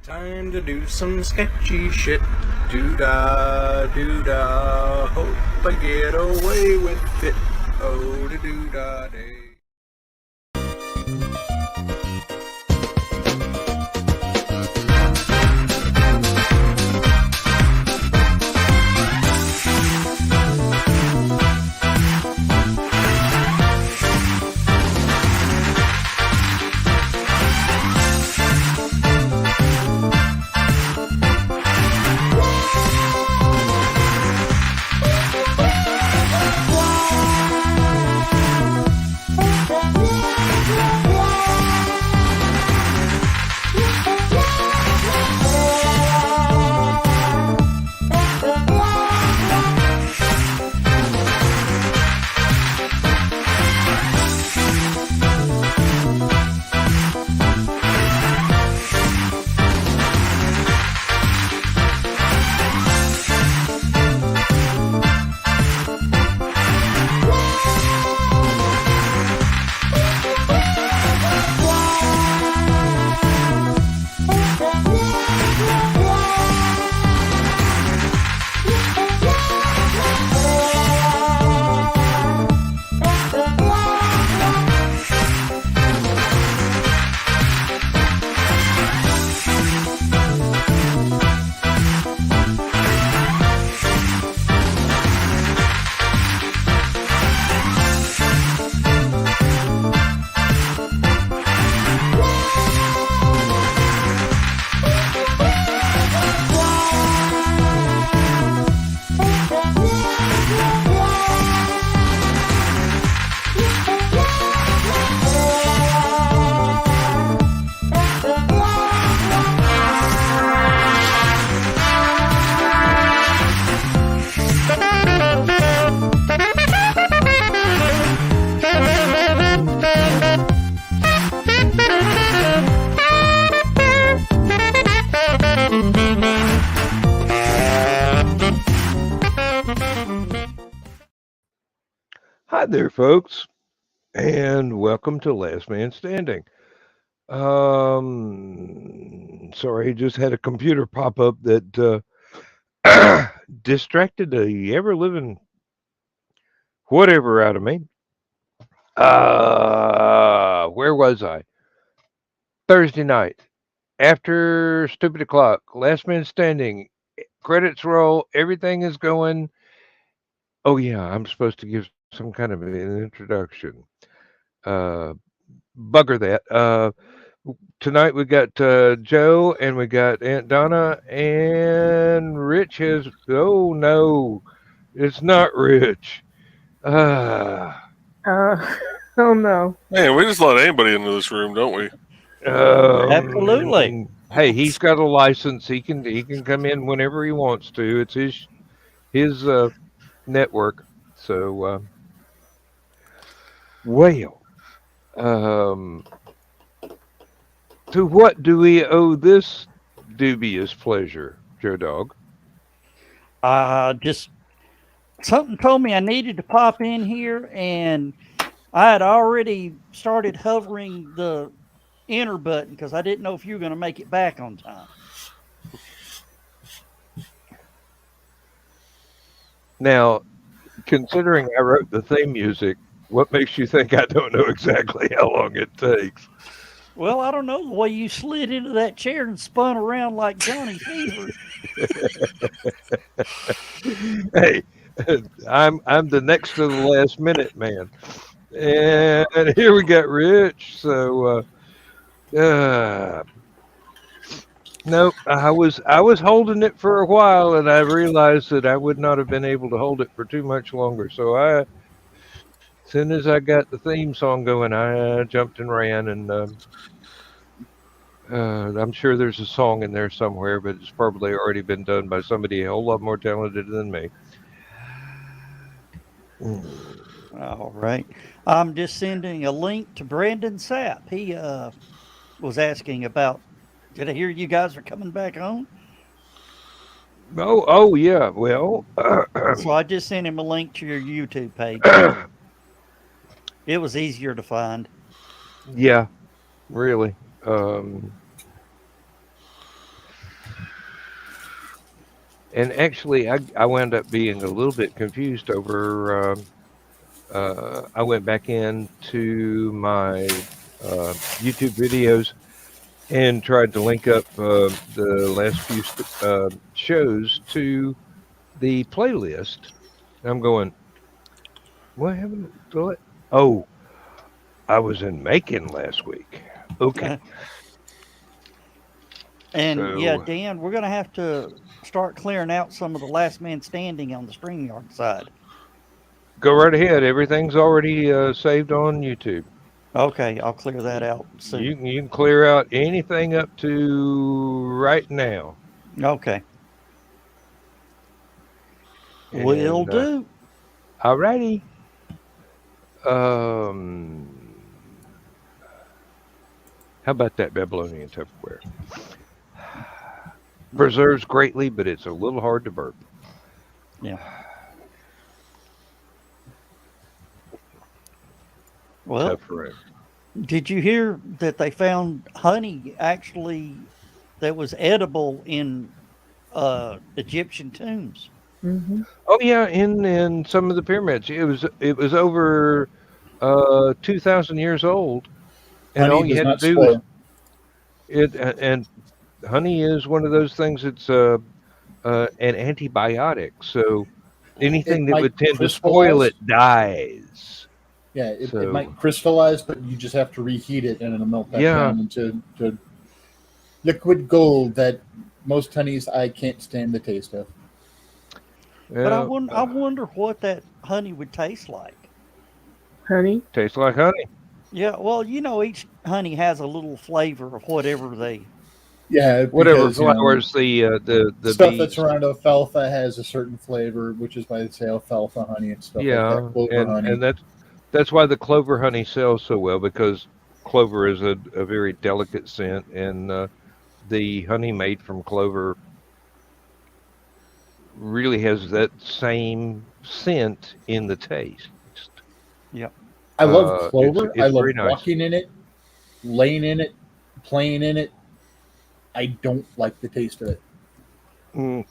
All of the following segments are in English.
Time to do some sketchy shit. Doo-dah, doo-dah. Hope I get away with it. Oh, da doo-dah day. Hi there, folks, and welcome to Last Man Standing. Sorry, just had a computer pop up that distracted the ever-living whatever out of me. Where was I? Thursday night, after Stupid O'Clock, Last Man Standing, credits roll, everything is going. Oh, yeah, I'm supposed to give some kind of an introduction. Bugger that. Tonight we got Joe and we got Aunt Donna and Rich has. Oh no, it's not Rich. Uh, Oh no. Man, we just let anybody into this room, don't we? Absolutely. Hey, he's got a license. He can come in whenever he wants to. It's his network. So well, to what do we owe this dubious pleasure, Joe Dog? Just something told me I needed to pop in here, and I had already started hovering the enter button because I didn't know if you were going to make it back on time. Now, considering I wrote the theme music, what makes you think I don't know exactly how long it takes? Well, I don't know, the way you slid into that chair and spun around like Johnny Fever. Hey, I'm the next to the last minute man, and here we got Rich. So, nope, I was holding it for a while, and I realized that I would not have been able to hold it for too much longer. So as soon as I got the theme song going, I jumped and ran, and I'm sure there's a song in there somewhere, but it's probably already been done by somebody a whole lot more talented than me. All right. I'm just sending a link to Brandon Sapp. He was asking about, did I hear you guys are coming back on? Oh yeah. Well, So I just sent him a link to your YouTube page. It was easier to find. Yeah, really. And actually, I wound up being a little bit confused over. I went back into my YouTube videos and tried to link up the last few shows to the playlist. I'm going, what happened? Oh, I was in Macon last week. Okay. And yeah, So Dan, we're going to have to start clearing out some of the last man standing on the StreamYard side. go right ahead. Everything's already saved on YouTube. Okay, I'll clear that out soon. You can clear out anything up to right now. Okay, will And do. alrighty. Um, how about that Babylonian Tupperware? Preserves greatly, but it's a little hard to burp. Yeah. Well, Tough room. did you hear that they found honey actually that was edible in Egyptian tombs? Mm-hmm. Oh yeah, in some of the pyramids, it was over 2,000 years old, and Honey all you does had to not do was spoil. and honey is one of those things that's an antibiotic. So anything It that might would tend to spoil crystallize. it dies. Yeah, it So might crystallize, but you just have to reheat it and it'll melt that yeah, down into liquid gold that most honeys I can't stand the taste of. But I yeah, wonder what that honey would taste like. Honey. tastes like honey. Yeah, well, you know, each honey has a little flavor of whatever they. Yeah, Whatever because flowers the stuff that's bees. around alfalfa has a certain flavor, which is why they say alfalfa honey and stuff like that. Yeah, Clover honey. and that's why the clover honey sells so well, because clover is a very delicate scent, and the honey made from clover really has that same scent in the taste. Yep. I love clover. I It's love very nice. walking in it, laying in it, playing in it. I don't like the taste of it. Mm,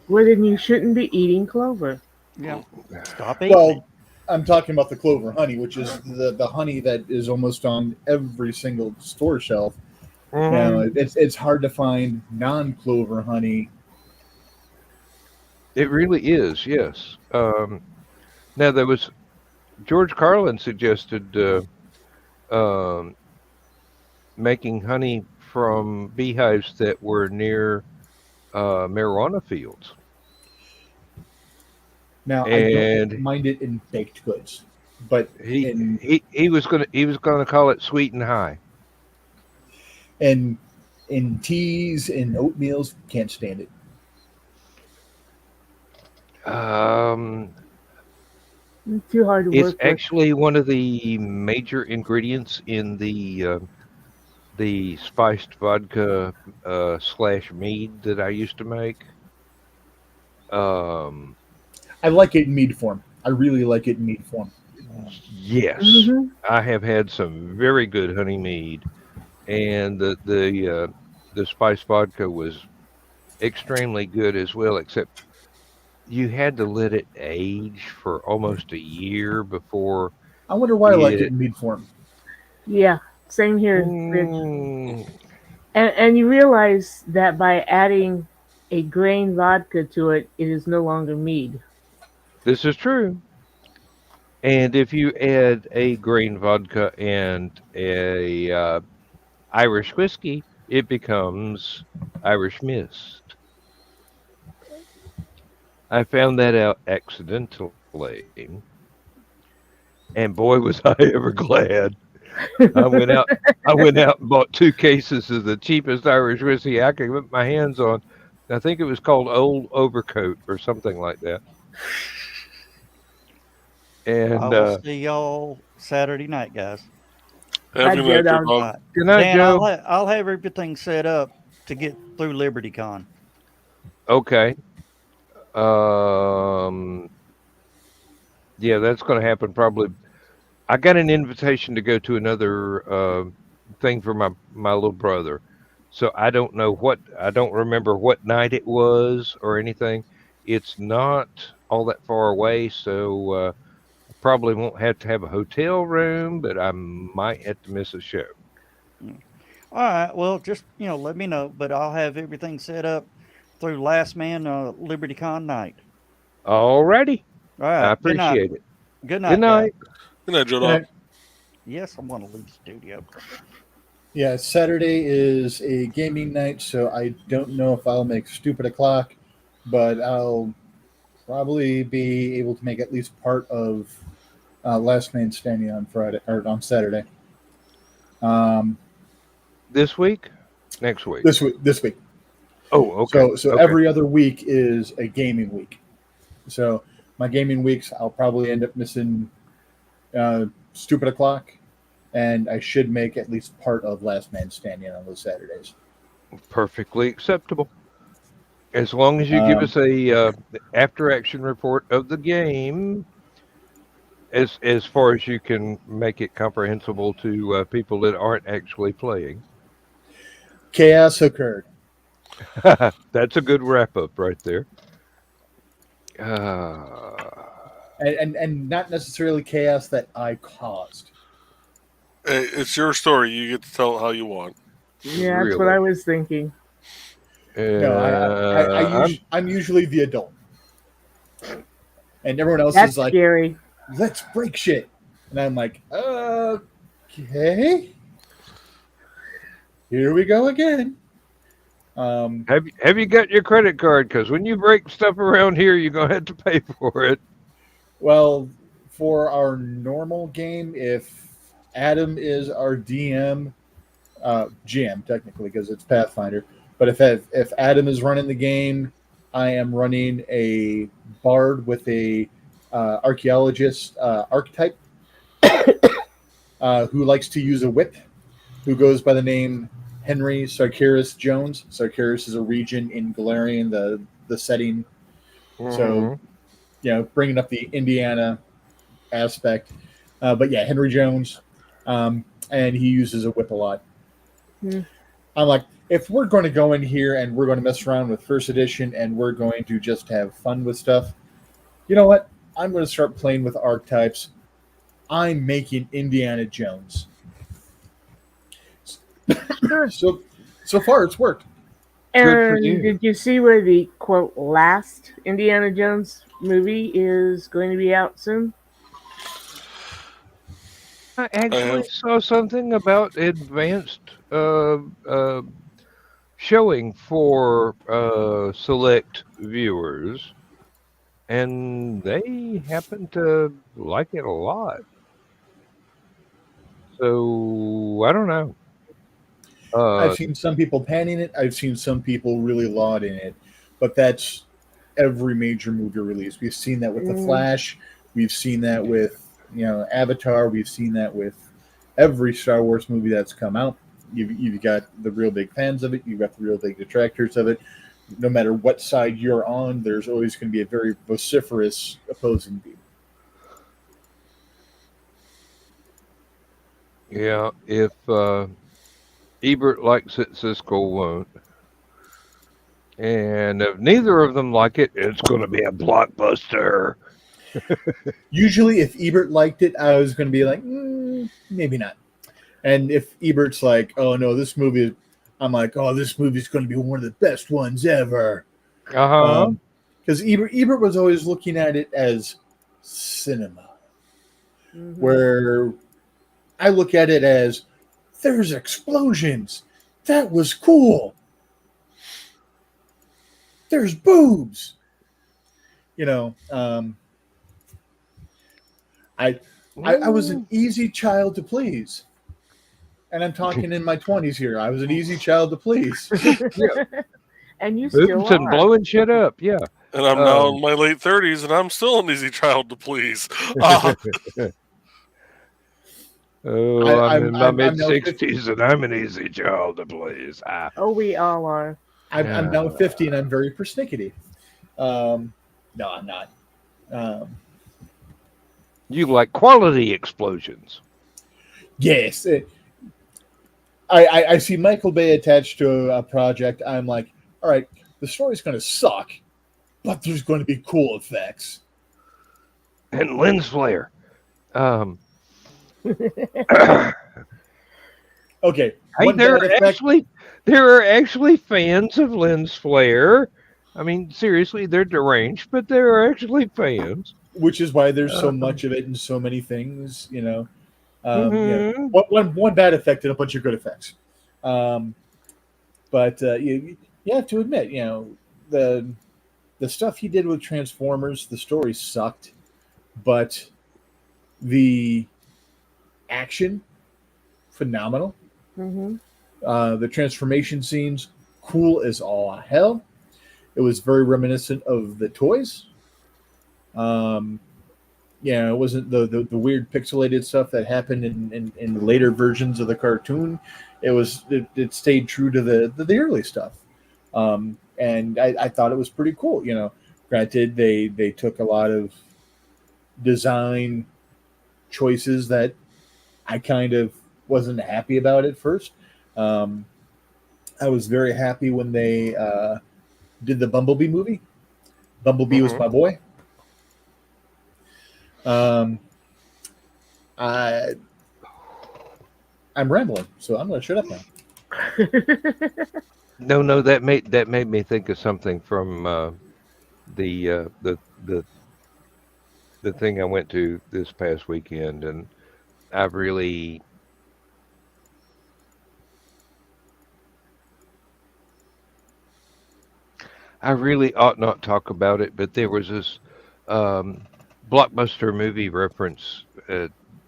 Well, then you shouldn't be eating clover. Yeah. Stop eating it. Well, I'm talking about the clover honey, which is the honey that is almost on every single store shelf. You know, it's hard to find non-clover honey. it really is, yes. Now there was George Carlin suggested making honey from beehives that were near marijuana fields. Now, I And don't mind it in baked goods, but he was gonna call it sweet and high. in teas and oatmeals, can't stand it. It's too hard to It's work with. actually one of the major ingredients in the spiced vodka / mead that I used to make. I like it in mead form. I really like it in mead form. Yes, Mm-hmm. I have had some very good honey mead, and the spiced vodka was extremely good as well. Except you had to let it age for almost a year before. I wonder why I like it it. in mead form. Yeah, same here, Rich. Mm, And you realize that by adding a grain vodka to it, it is no longer mead. this is true. And if you add a grain vodka and a Irish whiskey, it becomes Irish mist. I found that out accidentally, and boy, was I ever glad. I went out. I went out and bought 2 cases of the cheapest Irish whiskey I could put my hands on. I think it was called Old Overcoat or something like that. I And will see y'all Saturday night, guys. Have a Joe good night, Dog. dog. good night, Dan, Joe. I'll have everything set up to get through LibertyCon. Okay. Yeah, that's going to happen probably. I got an invitation to go to another thing for my little brother, So I don't remember what night it was or anything. It's not all that far away, so I probably won't have to have a hotel room, but I might have to miss a show. All right. Well, just let me know. But I'll have everything set up through Last Man Liberty Con night. Alrighty. All right. I Good night. appreciate it. Good night. Good night. Good night, Joe Good night. Dog. Yes, I'm going to leave the studio. Yeah, Saturday is a gaming night, so I don't know if I'll make stupid o'clock, but I'll probably be able to make at least part of Last Man Standing on Friday or on Saturday. This week? Next week? This week. Oh, okay. So Okay. every other week is a gaming week. So my gaming weeks, I'll probably end up missing stupid o'clock, and I should make at least part of Last Man Standing on those Saturdays. Perfectly acceptable. As long as you give us a after action report of the game, as far as you can make it comprehensible to people that aren't actually playing. Chaos occurred. That's a good wrap up right there. And not necessarily chaos that I caused. Hey, it's your story. You get to tell it how you want. Yeah, that's what I was thinking. No, I'm usually the adult, and everyone else That's is like, scary. "Let's break shit," and I'm like, "Okay, here we go again." Have you got your credit card? Because when you break stuff around here, you're gonna have to pay for it. Well, for our normal game, if Adam is our GM technically because it's Pathfinder, but if Adam is running the game, I am running a bard with a archaeologist archetype who likes to use a whip, who goes by the name Henry Sarkaris Jones. Sarkaris is a region in Galarian, the setting. So, bringing up the Indiana aspect. But yeah, Henry Jones. And he uses a whip a lot. I'm like, if we're going to go in here and we're going to mess around with first edition and we're going to just have fun with stuff, you know what? I'm going to start playing with archetypes. I'm making Indiana Jones. So far, it's worked. And did you see where the quote last Indiana Jones movie is going to be out soon? I actually saw something about advanced showing for select viewers, and they happen to like it a lot. So I don't know. I've seen some people panning it. I've seen some people really lauding it, but that's every major movie release. We've seen that with The Flash. We've seen that with Avatar. We've seen that with every Star Wars movie that's come out. You've got the real big fans of it. You've got the real big detractors of it. No matter what side you're on, there's always going to be a very vociferous opposing view. Yeah, if Ebert likes it, Siskel won't. And if neither of them like it, it's going to be a blockbuster. Usually, if Ebert liked it, I was going to be like, maybe not. And if Ebert's like, oh no, this movie, I'm like, oh, this movie's going to be one of the best ones ever. Because Ebert was always looking at it as cinema, where I look at it as there's explosions. That was cool. There's boobs. I was an easy child to please. And I'm talking in my 20s here. I was an easy child to please. And you still boobs and blowing shit up, yeah. And I'm now in my late 30s, and I'm still an easy child to please. I'm in my mid-60s, and I'm an easy child to please. Oh, we all are. I'm now 50, and I'm very persnickety. No, I'm not. You like quality explosions. Yes. I see Michael Bay attached to a project. I'm like, all right, the story's going to suck, but there's going to be cool effects. And lens flare. Okay, Hey, one bad effect. there are actually fans of lens flare. I mean, seriously, they're deranged, but there are actually fans. Which is why there's so Um, much of it in so many things, mhm. one bad effect and a bunch of good effects. But you have to admit, the the stuff he did with Transformers, the story sucked, but the action, phenomenal. Mm-hmm. The transformation scenes, cool as all hell. It was very reminiscent of the toys. Um, it wasn't the weird pixelated stuff that happened in later versions of the cartoon. It stayed true to the early stuff, and I thought it was pretty cool. Granted, they took a lot of design choices that I kind of wasn't happy about at first. Um, I was very happy when they did the Bumblebee movie. Bumblebee was my boy. I'm rambling, so I'm going to shut up now. No, that made me think of something from the the thing I went to this past weekend, and I really ought not talk about it, but there was this blockbuster movie reference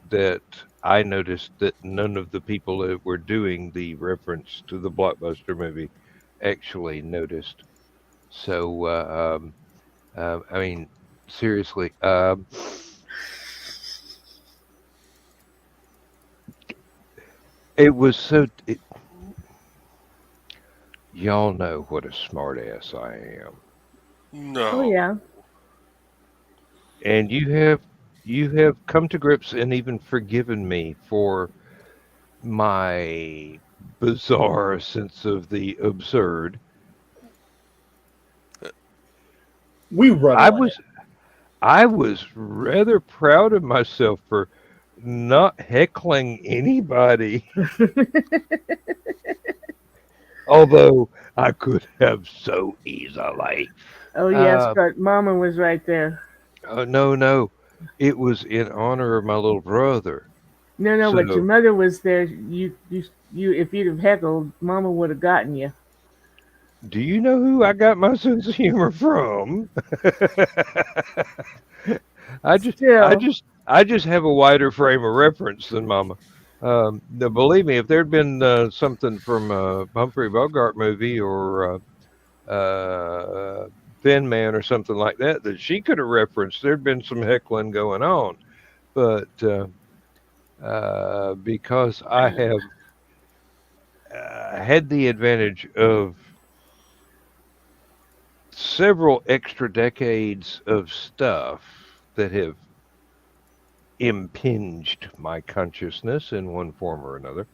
that I noticed that none of the people that were doing the reference to the blockbuster movie actually noticed. So, I mean, seriously, it was so. Y'all know what a smartass I am, No. Oh yeah. and you have come to grips and even forgiven me for my bizarre sense of the absurd. We run I on was I was rather proud of myself for not heckling anybody, although I could have so easily. Oh yes, Uh, but Mama was right there. no, it was in honor of my little brother. No, but your So, mother was there. You. If you'd have heckled, Mama would have gotten you. do you know who I got my sense of humor from? Still, I just have a wider frame of reference than Mama. Now, believe me, if there'd been something from a Humphrey Bogart movie or Thin Man or something like that that she could have referenced, there'd been some heckling going on. But because I have had the advantage of several extra decades of stuff that have impinged my consciousness in one form or another.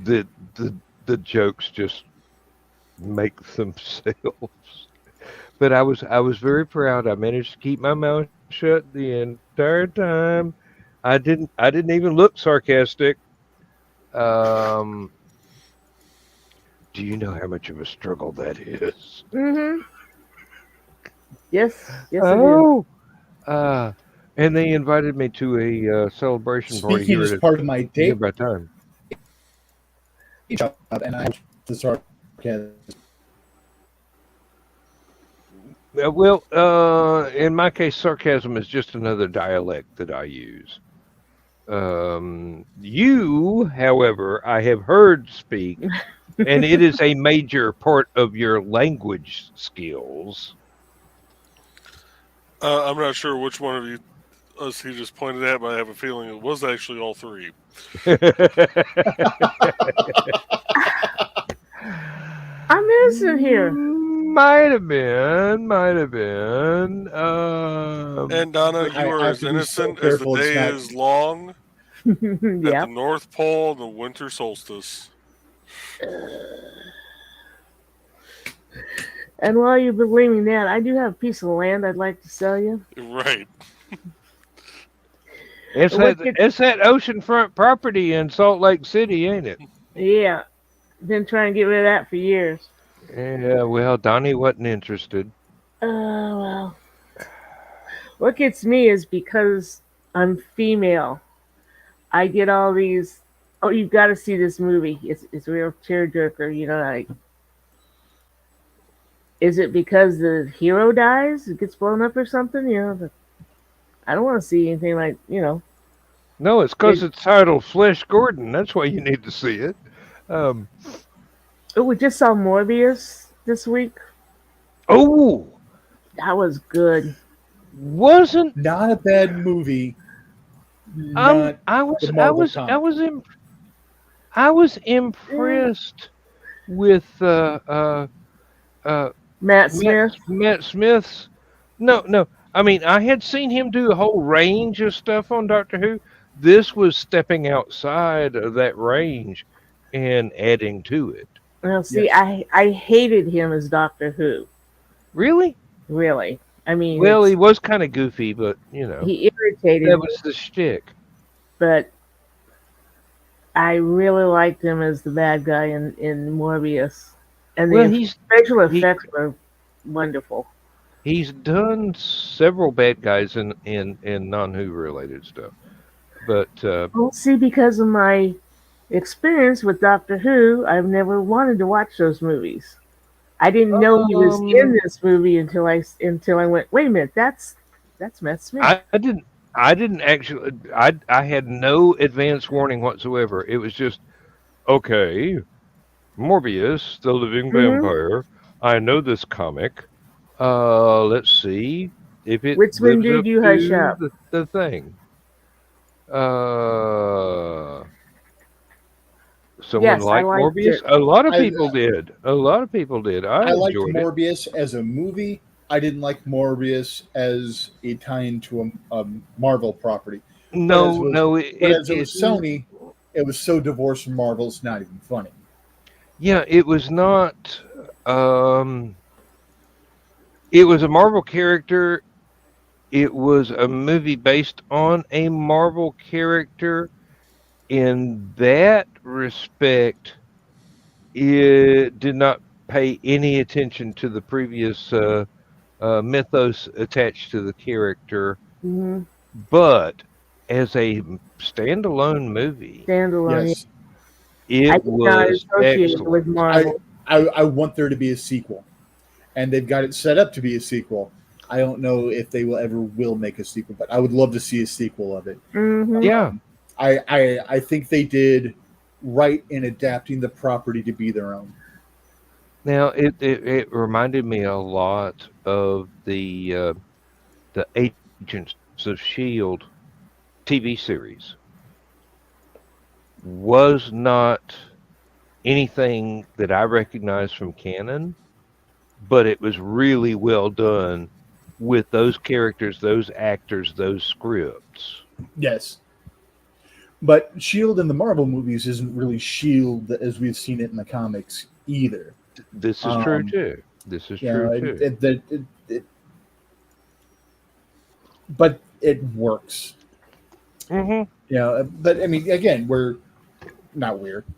The the jokes just make themselves. But I was very proud. I managed to keep my mouth shut the entire time. I didn't even look sarcastic. Um, do you know how much of a struggle that is? mm-hmm. Yes, I do. Oh, and they invited me to a celebration party speaking here as at part a of my day nearby time. job, and I the sarcasm. In my case, sarcasm is just another dialect that I use. You, however, I have heard speak, and it is a major part of your language skills. I'm not sure which one of you us he just pointed at, but I have a feeling it was actually all three. I'm innocent here. Might have been, might have been. And Donna, you I are have as to be so innocent as the careful it's day not is long. at Yeah. the North Pole, the winter solstice. And while you're believing that, I do have a piece of land I'd like to sell you. Right. It's What that oceanfront property in Salt Lake City, ain't it? Yeah. Been trying to get rid of that for years. Yeah, well, Donnie wasn't interested. Well. What gets me is because I'm female. I get all these. Oh, you've got to see this movie. It's a real tearjerker. You know, like, is it because the hero dies, it gets blown up or something? You know, I don't want to see anything like, you know. No, it's because it's titled Flesh Gordon. That's why you need to see it. Oh, we just saw Morbius this week. Oh, That was good. wasn't Not a bad movie. I was impressed with Matt Smith. Matt Smith's. No. I mean, I had seen him do a whole range of stuff on Doctor Who. This was stepping outside of that range and adding to it. Well, see, I hated him as Doctor Who. Really? Really. I mean, Well, he was kind of goofy, but you know, he irritated that me, was the shtick. but I really liked him as the bad guy in Morbius. And the special effects were wonderful. He's done several bad guys in non-Who related stuff, but Well, see, because of my experience with Doctor Who, I've never wanted to watch those movies. I didn't know he was in this movie until I went, wait a minute, that's Matt Smith. I didn't actually. I had no advance warning whatsoever. It was just okay. Morbius, the living vampire. I know this comic. Let's see if it Which one lives did up you hush to up? the thing. Someone Yes, I liked liked Morbius. it. A lot of people did. A lot of people did. I liked enjoyed it. Morbius as a movie. I didn't like Morbius as a tie-in to a Marvel property. No, as it was Sony, it was so divorced from Marvel, it's not even funny. Yeah, it was not. It was a Marvel character. It was a movie based on a Marvel character. In that respect, it did not pay any attention to the previous mythos attached to the character. Mm-hmm. But as a standalone movie, Yes, it was excellent. With Marvel. I want there to be a sequel, and they've got it set up to be a sequel. I don't know if they will make a sequel, but I would love to see a sequel of it. Mm-hmm. Yeah. I think they did right in adapting the property to be their own. Now it reminded me a lot of the Agents of S.H.I.E.L.D. TV series. Was not anything that I recognized from canon, but it was really well done with those characters, those actors, those scripts. Yes. But S.H.I.E.L.D. in the Marvel movies isn't really S.H.I.E.L.D. as we've seen it in the comics either. This is true too. This is true too. But it works. Mm-hmm. Yeah, but I mean, again,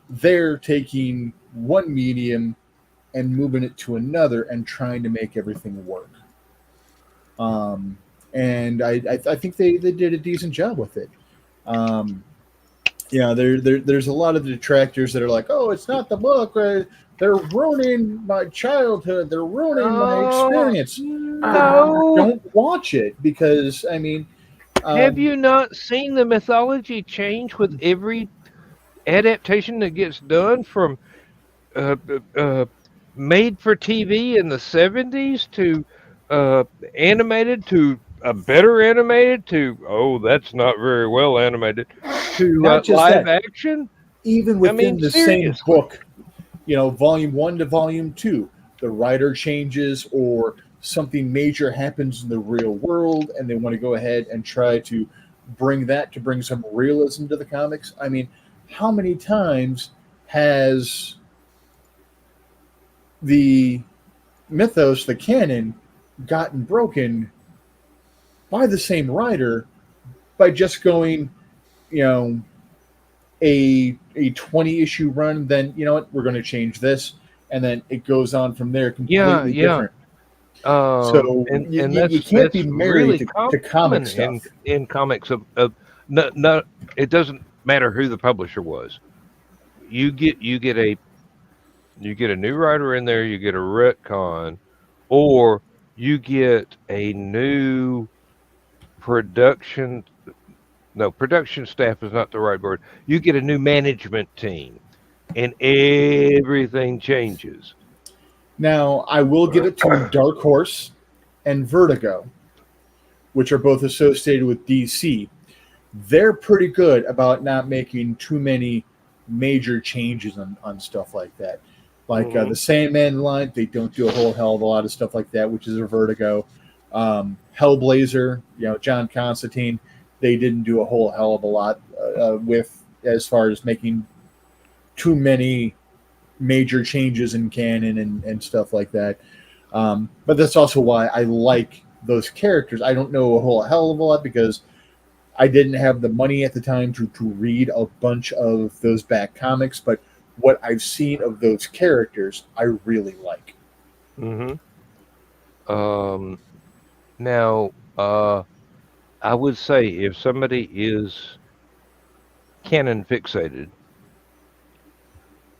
they're taking one medium and moving it to another and trying to make everything work. And I think they did a decent job with it. There's a lot of detractors that are like, oh, it's not the book. They're ruining my childhood. They're ruining my experience. Don't watch it because, I mean... have you not seen the mythology change with every adaptation that gets done from made for TV in the 70s to animated to better animated to, that's not very well animated, to live action? Even within the same book, volume 1 to volume 2, the writer changes or something major happens in the real world and they want to go ahead and try to bring some realism to the comics. I mean, how many times has the mythos, the canon, gotten broken by the same writer by just going, a 20 issue run, then you know what, we're going to change this, and then it goes on from there completely different. So you can't be married really to comic common stuff. in comics of no, it doesn't matter who the publisher was. You get a new writer in there, you get a retcon, or you get a new production. No, production staff is not the right word. You get a new management team, and everything changes. Now, I will give it to Dark Horse and Vertigo, which are both associated with DC. They're pretty good about not making too many major changes on stuff like that. Like the Sandman line, they don't do a whole hell of a lot of stuff like that, which is a Vertigo. Hellblazer, John Constantine, they didn't do a whole hell of a lot with as far as making too many major changes in canon and stuff like that. But that's also why I like those characters. I don't know a whole hell of a lot because I didn't have the money at the time to read a bunch of those back comics, but what I've seen of those characters, I really like. Now, I would say if somebody is canon fixated,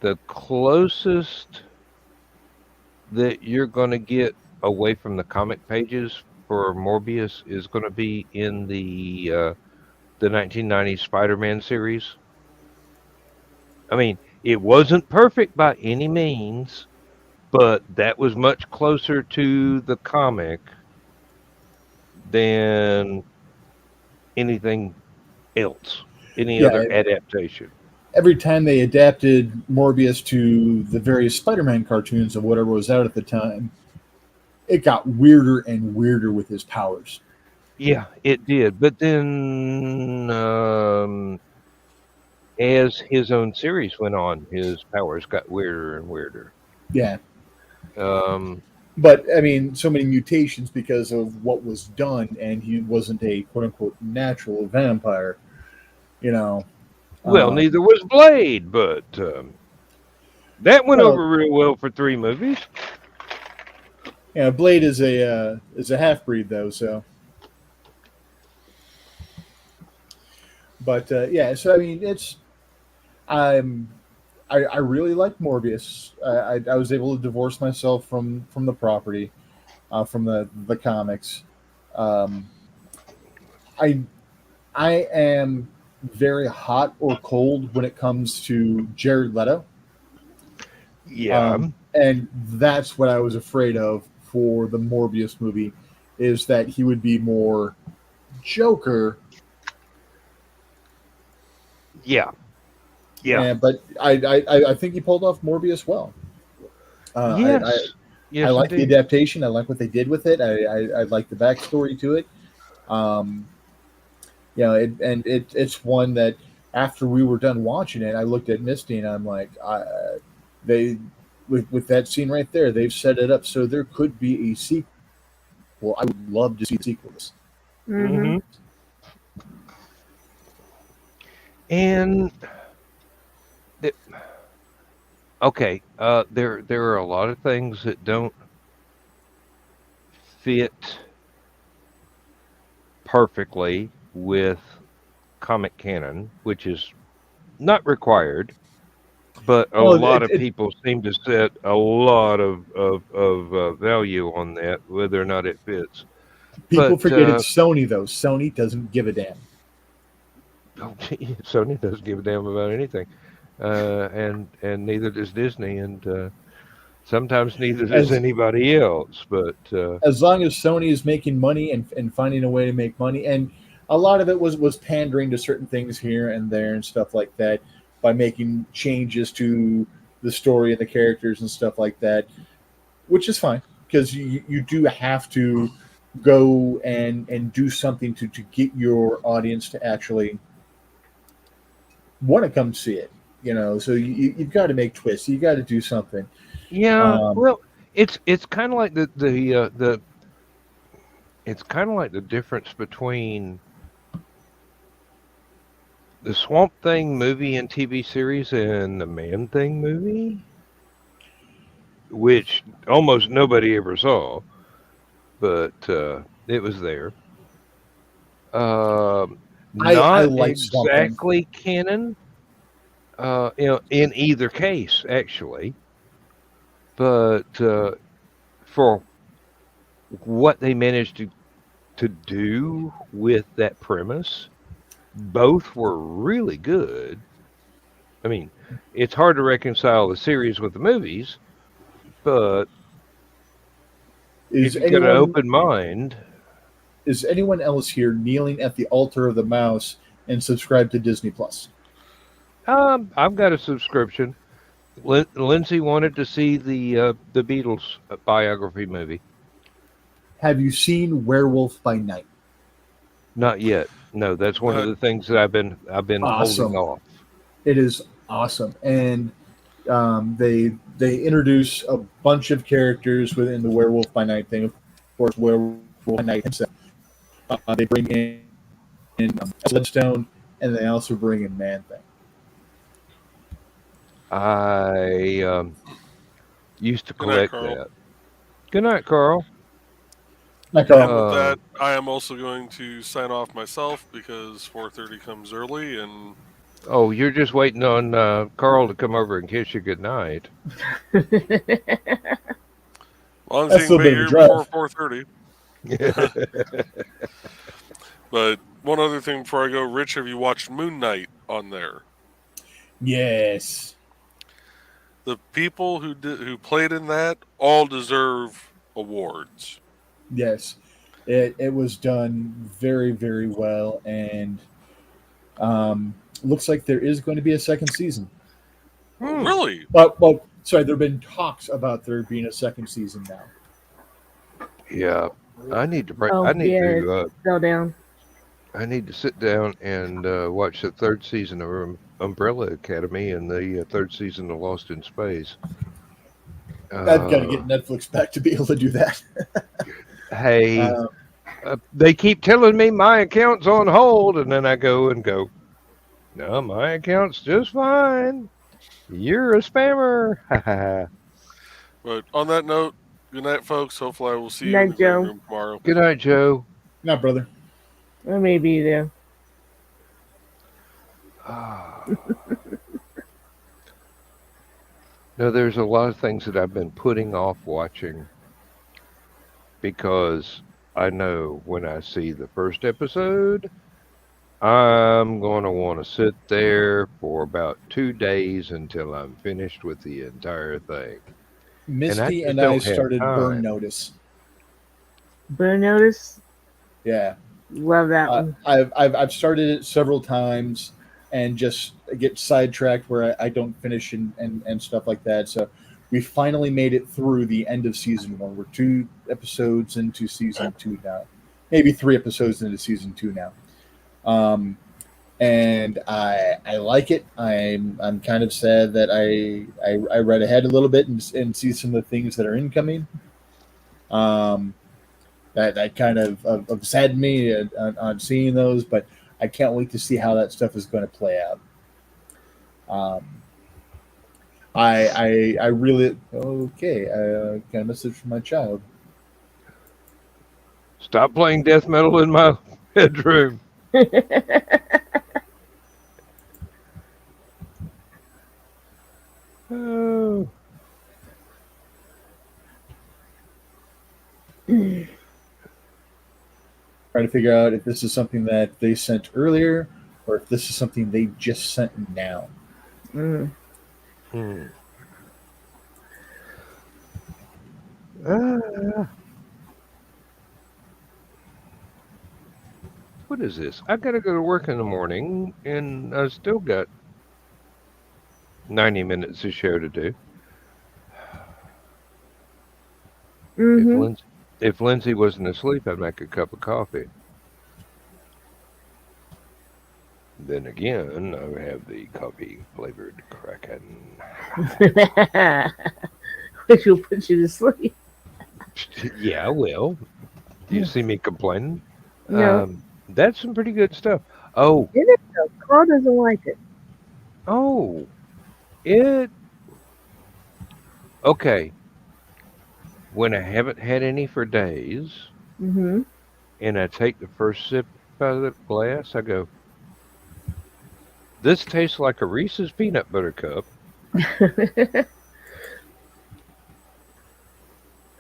the closest that you're going to get away from the comic pages for Morbius is going to be in the 1990s Spider-Man series. I mean, it wasn't perfect by any means, but that was much closer to the comic than anything else, any other adaptation. Every time they adapted Morbius to the various Spider-Man cartoons or whatever was out at the time, it got weirder and weirder with his powers. Yeah, it did. But then as his own series went on, his powers got weirder and weirder. Yeah. But I mean, so many mutations because of what was done, and he wasn't a quote-unquote natural vampire, Well, neither was Blade, but that went over real well for 3 movies. Yeah, Blade is a half-breed though, so. But so I mean, I really like Morbius. I was able to divorce myself from the property, from the comics. I am very hot or cold when it comes to Jared Leto. Yeah. And that's what I was afraid of for the Morbius movie, is that he would be more Joker. Yeah. But I think he pulled off Morbius well. Yes. I like the adaptation. I like what they did with it. I like the backstory to it. It's one that after we were done watching it, I looked at Misty and I'm like, with that scene right there, they've set it up so there could be a sequel. Well, I would love to see sequels. Mm-hmm. And okay, there are a lot of things that don't fit perfectly with comic canon, which is not required, but a lot of people seem to set a lot of value on that, whether or not it fits. People forget it's Sony, though. Sony doesn't give a damn. Sony doesn't give a damn about anything, and neither does Disney, and sometimes neither does anybody else. But as long as Sony is making money and finding a way to make money, and a lot of it was pandering to certain things here and there and stuff like that by making changes to the story and the characters and stuff like that, which is fine because you do have to go and do something to get your audience to actually want to come see it. So you've got to make twists. You got to do something. Yeah, Um, well, it's kind of like the it's kind of like the difference between the Swamp Thing movie and TV series and the Man Thing movie, which almost nobody ever saw, but it was there. Um, I Not like Swamp Thing. exactly canon, in either case, actually, but for what they managed to do with that premise, both were really good. I mean, it's hard to reconcile the series with the movies, but if Is you've got an anyone open mind, is anyone else here kneeling at the altar of the mouse and subscribe to Disney Plus? I've got a subscription. Lindsay wanted to see the Beatles biography movie. Have you seen Werewolf by Night? Not yet. No, that's one of Not the things that I've been holding Awesome. off. It is awesome, and they introduce a bunch of characters within the Werewolf by Night thing. Of course, Werewolf by Night himself. They bring in Bloodstone, and they also bring in Man Thing. I used to good night, collect Carl. that. Good night, Carl. Like, And with Uh, that, I am also going to sign off myself because 4:30 comes early, and oh, you're just waiting on Carl to come over and kiss you good night. as long as that's he a can little be bit of a here drive. before 4:30. But one other thing before I go, Rich, have you watched Moon Knight on there? Yes. The people who played in that all deserve awards. Yes. It was done very, very well, and looks like there is going to be a second season. Oh, Hmm. really? Well, sorry, there have been talks about there being a second season now. Yeah, I need to. Oh I need yeah, to. it fell down. I need to sit down and watch the third season of Umbrella Academy and the third season of Lost in Space. I've got to get Netflix back to be able to do that. Hey, Uh, they keep telling me my account's on hold, and then I go, no, my account's just fine. You're a spammer. But on that note, good night, folks. Hopefully, I will see you in the Night, green Joe. room tomorrow. Good night, Joe. not brother. I may be there. No, there's a lot of things that I've been putting off watching because I know when I see the first episode, I'm going to want to sit there for about 2 days until I'm finished with the entire thing. And I Misty just and I don't have started Burn time. Notice. Burn Notice. Yeah, Love that one. I've started it several times and just get sidetracked where I don't finish and stuff like that. So we finally made it through the end of season one. We're 2 episodes into season two now, maybe 3 episodes into season two now. And I like it. I'm kind of sad that I read ahead a little bit and see some of the things that are incoming. That kind of saddened me on seeing those, but I can't wait to see how that stuff is going to play out. I really okay. Got a message from my child. Stop playing death metal in my bedroom. Oh. Trying to figure out if this is something that they sent earlier or if this is something they just sent now. Mm. What is this? I got to go to work in the morning, and I still got 90 minutes of show to do. Mm-hmm. If Lindsay wasn't asleep, I'd make a cup of coffee. Then again, I would have the coffee flavored Kraken. Which will put you to sleep. Yeah, well, do you see me complaining? No, That's some pretty good stuff. Oh, it is though. Carl doesn't like it. oh, it. Okay. When I haven't had any for days, Mm-hmm. and I take the first sip out of the glass, I go, this tastes like a Reese's peanut butter cup.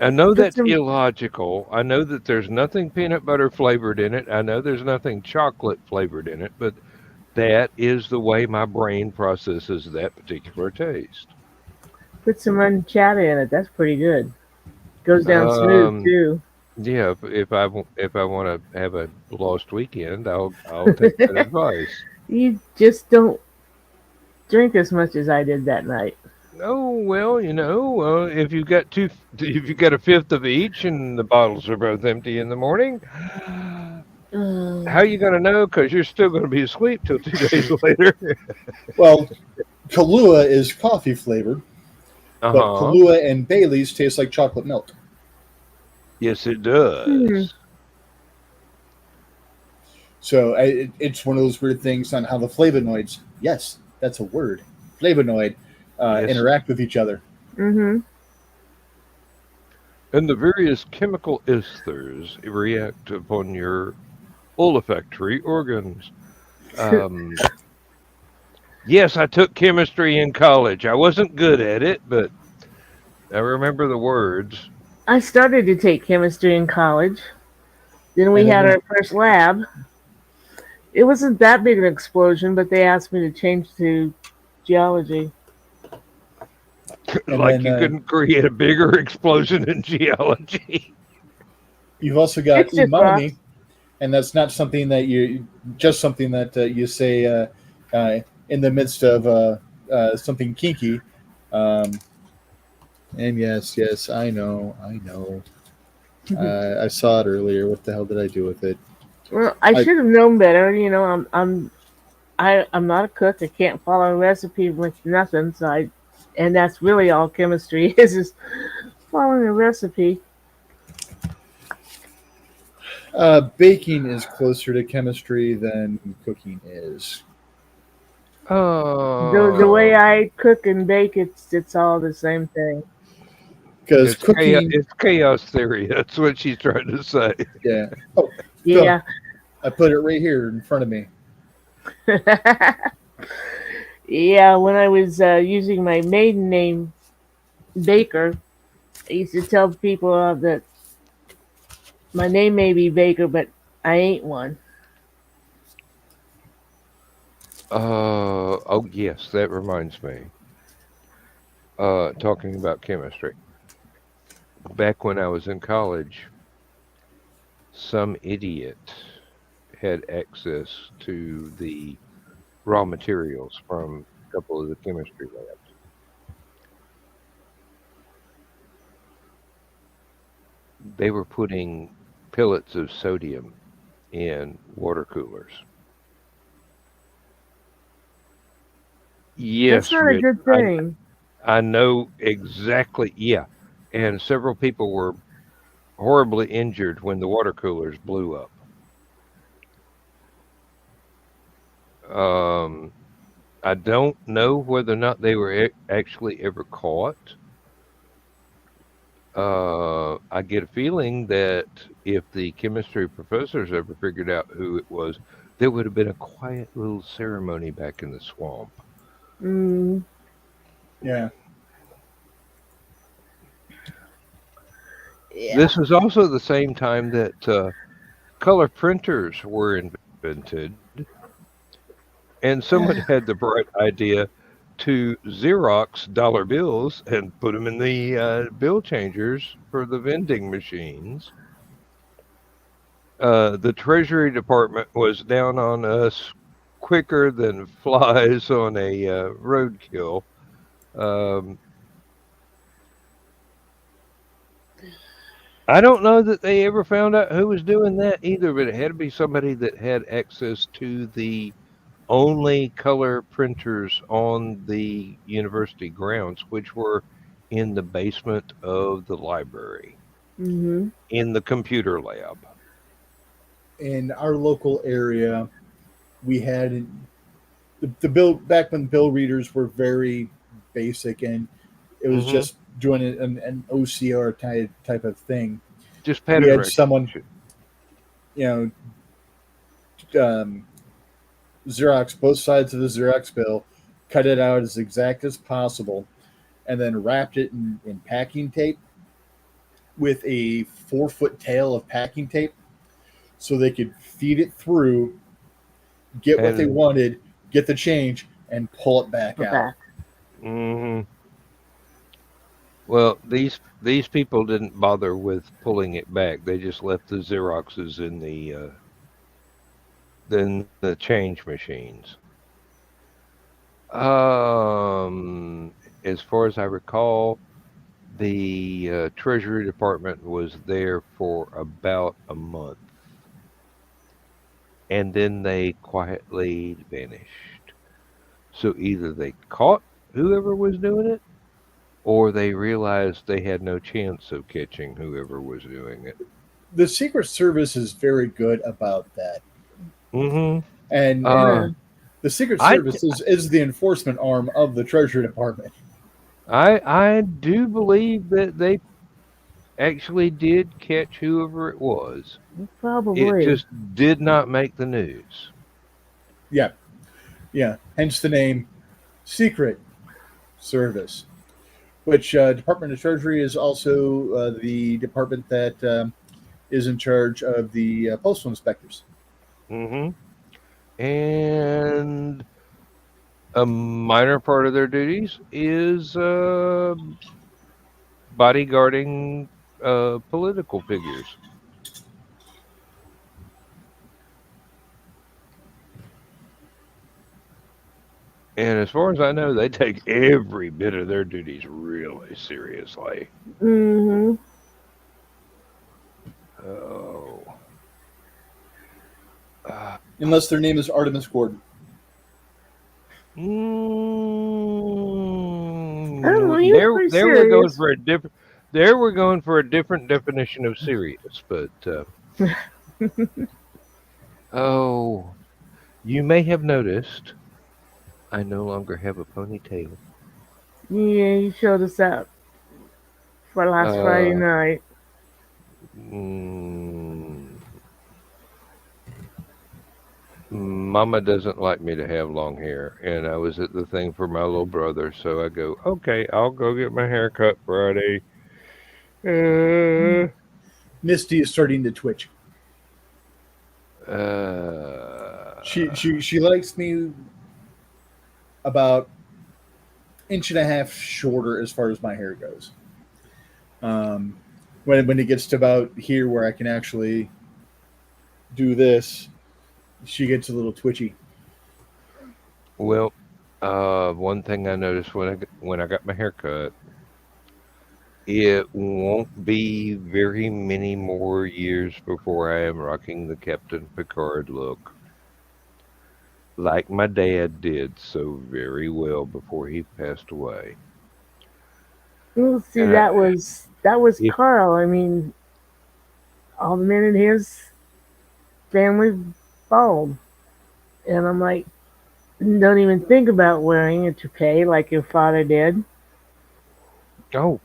I know Put that's some. illogical. I know that there's nothing peanut butter flavored in it. I know there's nothing chocolate flavored in it, but that is the way my brain processes that particular taste. Put some unchata in it. That's pretty good. Goes down smooth Um, too. yeah, if I want to have a lost weekend, I'll take that advice. You just don't drink as much as I did that night. Oh well, if you got if you got a fifth of each, and the bottles are both empty in the morning, how you gonna know? Because you're still gonna be asleep till 2 days later. Well, Kahlua is coffee flavored, but Uh-huh. Kahlua and Bailey's taste like chocolate milk. Yes, it Hmm. does. So it's one of those weird things on how the flavonoids, yes, that's a word, flavonoid, Yes. interact with each other. Mm-hmm. And the various chemical ethers react upon your olfactory organs. Um, yes, I took chemistry in college. I wasn't good at it, but I remember the words. I started to take chemistry in college. Then we And had then our first lab. It wasn't that big an explosion, but they asked me to change to geology. and Like then you couldn't create a bigger explosion in geology. you've also got It's just rocks. umami, and that's not something that you say in the midst of something kinky. Um, and yes, I know. I saw it earlier. What the hell did I do with it? Well, I should have known better. I'm not a cook. I can't follow a recipe with nothing. And that's really all chemistry is following a recipe. Baking is closer to chemistry than cooking is. The way Oh, I cook and bake, it's all the same thing. Because cooking, it's chaos theory. That's what she's trying to say. yeah. Oh, Phil, Yeah. I put it right here in front of me. Yeah, when I was using my maiden name, Baker, I used to tell people that my name may be Baker, but I ain't one. Oh yes, that reminds me. Talking about chemistry. Back when I was in college, some idiot had access to the raw materials from a couple of the chemistry labs. They were putting pellets of sodium in water coolers. That's Yes, not a Rich, good thing. I know exactly. Yeah, and several people were horribly injured when the water coolers blew up. Um, I don't know whether or not they were actually ever caught. I get a feeling that if the chemistry professors ever figured out who it was, there would have been a quiet little ceremony back in the swamp. Mm, Yeah. yeah. This was also the same time that color printers were invented, and someone had the bright idea to Xerox dollar bills and put them in the bill changers for the vending machines. The Treasury Department was down on us quicker than flies on a roadkill. Um, I don't know that they ever found out who was doing that either, but it had to be somebody that had access to the only color printers on the university grounds, which were in the basement of the library, Mm-hmm. in the computer lab. In our local area, we had the bill back when bill readers were very basic, and it was Hmm. just doing an OCR type of thing. Just We pattern had someone, recognition. you um, Xerox both sides of the Xerox bill, cut it out as exact as possible, and then wrapped it in packing tape with a 4 foot tail of packing tape, so they could feed it through, get what they And wanted, get the change, and pull it back Go out. back. hmm well, these people didn't bother with pulling it back. They just left the Xeroxes in the change machines. Um, as far as I recall, the Treasury Department was there for about a month, and then they quietly vanished. So either they caught whoever was doing it, or they realized they had no chance of catching whoever was doing it. The Secret Service is very good about that, Hmm. and Uh, Yeah. the Secret I Service is the enforcement arm of the Treasury Department. I do believe that they actually did catch whoever it was. It Probably. just did not make the news. Yeah, yeah. Hence the name Secret Service. Which Department of Treasury is also the department that is in charge of the postal inspectors. Hmm. And a minor part of their duties is bodyguarding political figures. And as far as I know, they take every bit of their duties really seriously. Mm-hmm. Oh. Uh, Unless their name is Artemis Gordon. Oh, he was there, pretty there we're going serious. for a different. There we're going for a different definition of serious, but oh, you may have noticed I no longer have a ponytail. Yeah, he showed us up for last Friday Uh, night. mm, Mama doesn't like me to have long hair, and I was at the thing for my little brother, so I go, okay, I'll go get my hair cut Friday. Uh, Misty is starting to twitch. uh, She likes me about inch and a half shorter as far as my hair goes. Um, when it gets to about here where I can actually do this, she gets a little twitchy. well, one thing I noticed when I got my hair cut, it won't be very many more years before I am rocking the Captain Picard look, like my dad did so very well before he passed away. Well, see, And that was if Carl. I mean, all the men in his family bald, and I'm like, don't even think about wearing a toupee like your father did. oh,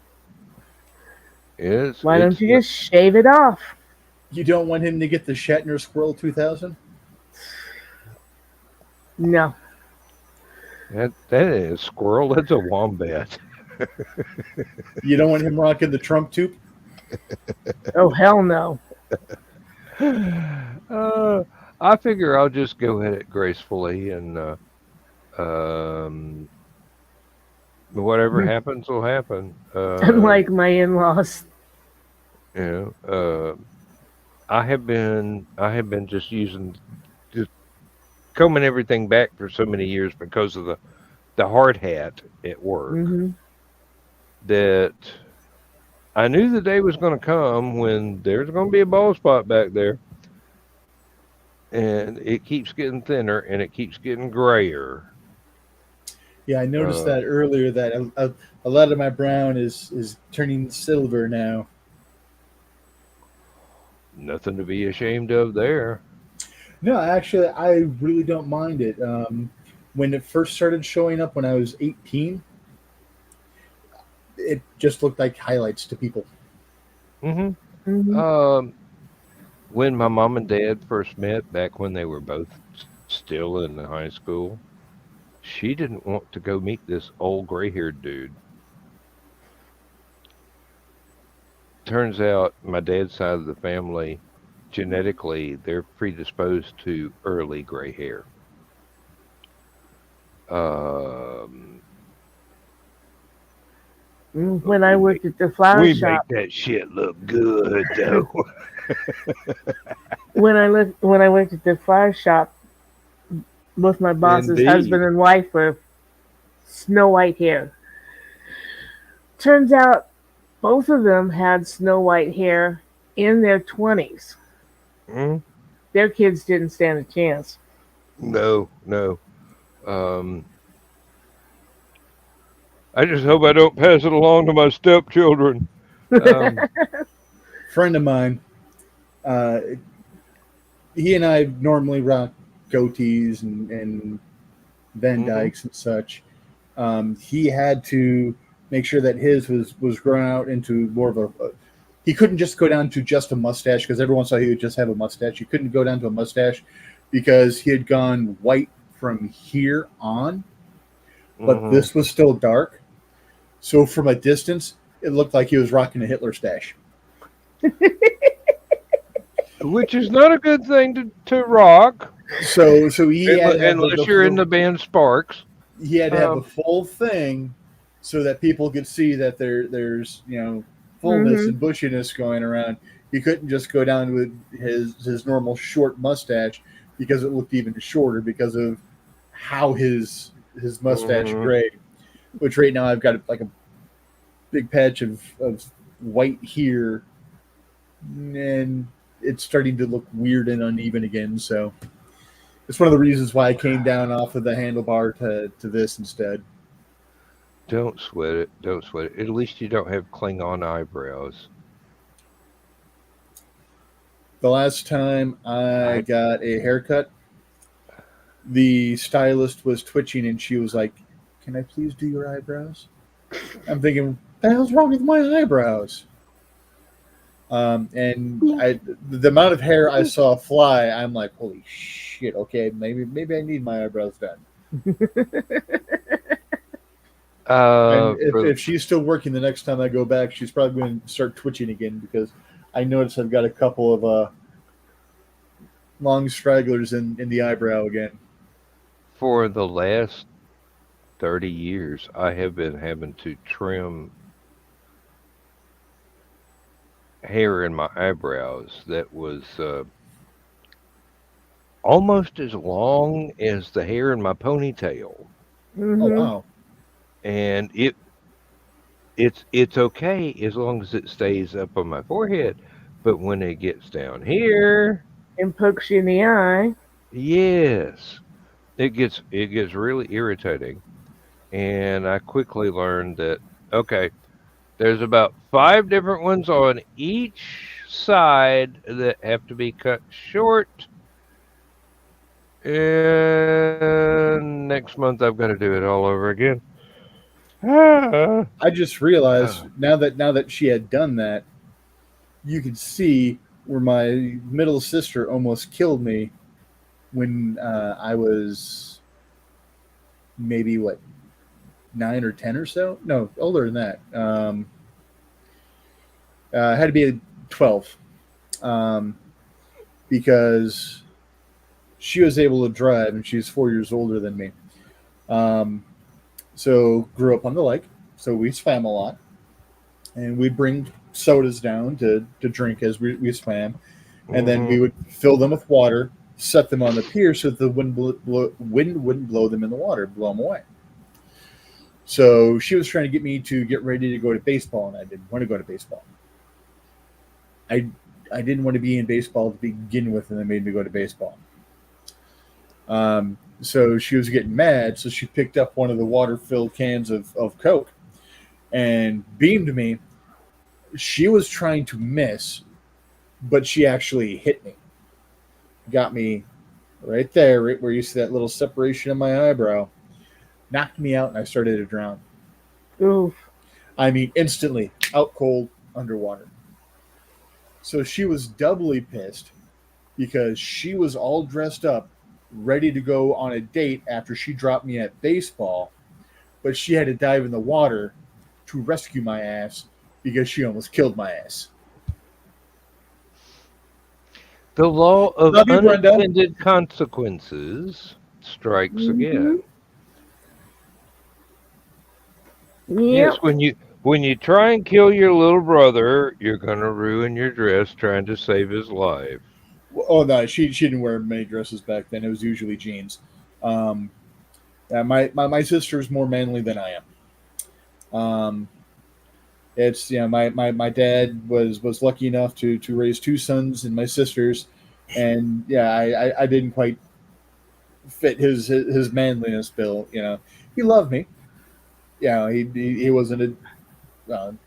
Why don't it's you not, just shave it off? You don't want him to get the Shatner Squirrel 2000? No. that is squirrel. That's a wombat. You don't want him rocking the Trump tube? Oh hell no. uh, I figure I'll just go at it gracefully and um, whatever happens will happen. Unlike my in-laws. You know, I have been just combing everything back for so many years because of the hard hat at work Hmm. that I knew the day was going to come when there's going to be a bald spot back there, and it keeps getting thinner and it keeps getting grayer. Yeah, I noticed that earlier that a lot of my brown is turning silver now. Nothing to be ashamed of there. No, actually, I really don't mind it. When it first started showing up when I was 18, it just looked like highlights to people. hmm Mhm. When my mom and dad first met, back when they were both still in high school, she didn't want to go meet this old gray-haired dude. Turns out my dad's side of the family, genetically, they're predisposed to early gray hair. Um, but When I worked at the flower we make shop, that shit look good, though. when I worked at the flower shop, both my boss's husband Indeed. and wife were snow white hair. Turns out both of them had snow white hair in their 20s. Mm, Their kids didn't stand a chance. no, no. Um, I just hope I don't pass it along to my stepchildren. Um, Friend of mine, uh, he and I normally rock goatees and Van mhm, Dykes and such. He had to make sure that his was grown out into more of a. He couldn't just go down to just a mustache because everyone saw he would just have a mustache. He couldn't go down to a mustache because he had gone white from here on, but mhm. this was still dark. So from a distance, it looked like he was rocking a Hitler stash. Which is not a good thing to rock, So he had to have unless you're in the band Sparks. he had to have the Um, full thing so that people could see that there's fullness Hmm. and bushiness going around. He couldn't just go down with his normal short mustache because it looked even shorter because of how his mustache mhm. grayed. Which right now I've got like a big patch of white here, and it's starting to look weird and uneven again. So it's one of the reasons why I came down off of the handlebar to this instead. Don't sweat it. Don't sweat it. At least you don't have Klingon eyebrows. The last time I I got a haircut, the stylist was twitching and she was like, "Can I please do your eyebrows?" I'm thinking, "What the hell's wrong with my eyebrows?" And the amount of hair I saw fly, I'm like, "Holy shit! Okay, maybe I need my eyebrows done." And for if she's still working the next time I go back, she's probably going to start twitching again because I noticed I've got a couple of long stragglers in the eyebrow again. for the last 30 years, I have been having to trim hair in my eyebrows that was almost as long as the hair in my ponytail, Oh Hmm. wow! and it's okay as long as it stays up on my forehead. But when it gets down here, And pokes you in the eye. yes, it gets really irritating. And I quickly learned that okay, there's about 5 different ones on each side that have to be cut short. And next month I've got to do it all over again. Ah, I just realized ah. now that she had done that, you could see where my middle sister almost killed me when I was maybe what 9 or 10 or so. No, older than that. I had to be 12 um, because she was able to drive and she's 4 years older than me. Um, so grew up on the lake, so we swam a lot, and we'd bring sodas down to drink as we swam, and then Mhm. we would fill them with water, set them on the pier so that the wind wouldn't blow them in the water, blow them away. So she was trying to get me to get ready to go to baseball, and I didn't want to go to baseball. I didn't want to be in baseball to begin with, and they made me go to baseball. So she was getting mad, so she picked up one of the water-filled cans of Coke and beamed me. She was trying to miss, but she actually hit me. Got me right there, right where you see that little separation of my eyebrow. Knocked me out, and I started to drown. Oof. I mean, instantly, out cold, underwater. So she was doubly pissed because she was all dressed up, ready to go on a date after she dropped me at baseball, but she had to dive in the water to rescue my ass because she almost killed my ass. The law of Love you, Brenda. unintended consequences strikes again. Yes, Yep. when you try and kill your little brother, you're gonna ruin your dress trying to save his life. Oh no, she didn't wear many dresses back then. It was usually jeans. Yeah, my sister's more manly than I am. It's my dad was lucky enough to raise two sons and my sisters, and yeah, I didn't quite fit his manliness bill. He loved me. He wasn't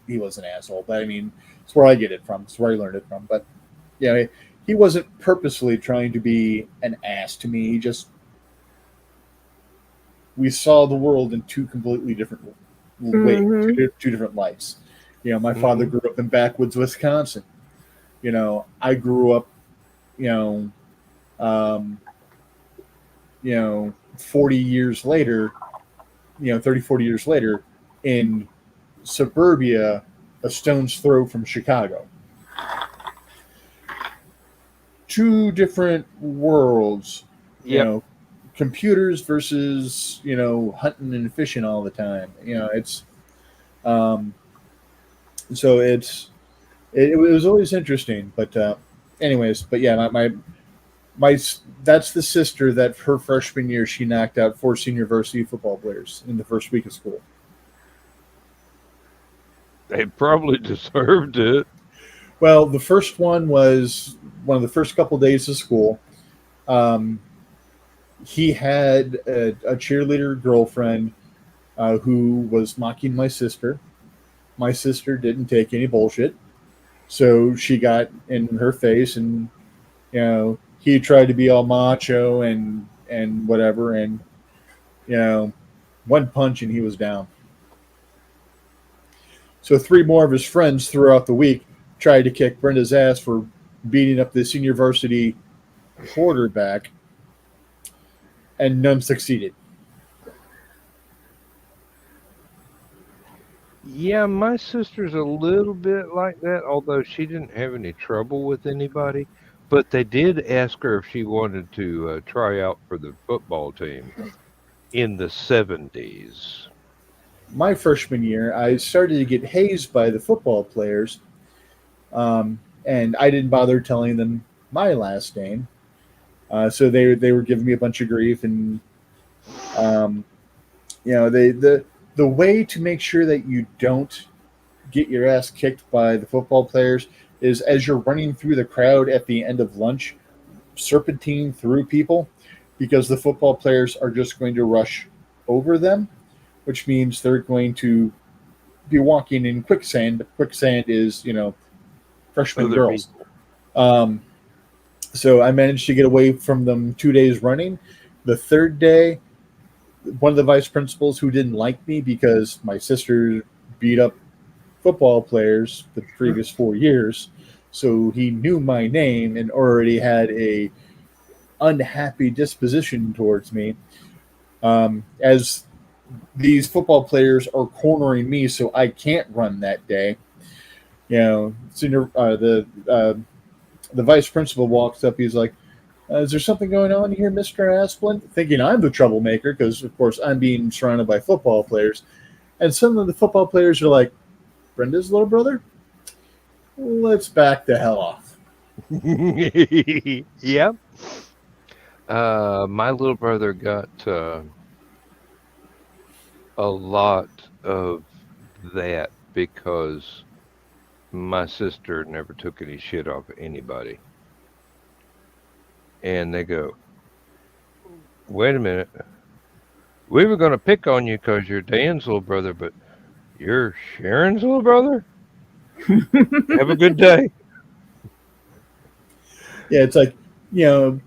he was an asshole, but I mean, it's where I get it from. It's where I learned it from. But yeah, he wasn't purposely trying to be an ass to me. He just we saw the world in two completely different ways, two different lights. My father grew up in backwoods Wisconsin. I grew up, you know, um, 40 years later, 30, 40 years later in suburbia, a stone's throw from Chicago. Two different worlds, Yep. Computers versus, hunting and fishing all the time. It's, so it was always interesting, but anyways, but yeah, my that's the sister that her freshman year she knocked out 4 senior varsity football players in the first week of school. They probably deserved it. Well, the first one was one of the first couple days of school. He had a cheerleader girlfriend who was mocking my sister. My sister didn't take any bullshit, so she got in her face, and he tried to be all macho and whatever, and one punch and he was down. So 3 more of his friends throughout the week tried to kick Brenda's ass for beating up the senior varsity quarterback, and none succeeded. Yeah, my sister's a little bit like that, although she didn't have any trouble with anybody. But they did ask her if she wanted to try out for the football team in the 70s. My freshman year, I started to get hazed by the football players, and I didn't bother telling them my last name. So they were giving me a bunch of grief, and the way to make sure that you don't get your ass kicked by the football players is as you're running through the crowd at the end of lunch, serpentine through people, because the football players are just going to rush over them, which means they're going to be walking in quicksand. But quicksand is, freshman Other girls. people. So I managed to get away from them 2 days running. The third day, one of the vice principals who didn't like me because my sister beat up football players the previous 4 years, so he knew my name and already had a unhappy disposition towards me. As these football players are cornering me, so I can't run that day. Senior the vice principal walks up. He's like, "Is there something going on here, Mr. Asplin?" Thinking I'm the troublemaker because, of course, I'm being surrounded by football players. And some of the football players are like, "Brenda's little brother? Let's back the hell off." Yep. My little brother got a lot of that because my sister never took any shit off of anybody. And they go, wait a minute. We were going to pick on you because you're Dan's little brother, but you're Sharon's little brother? Have a good day. Yeah, it's like, you know,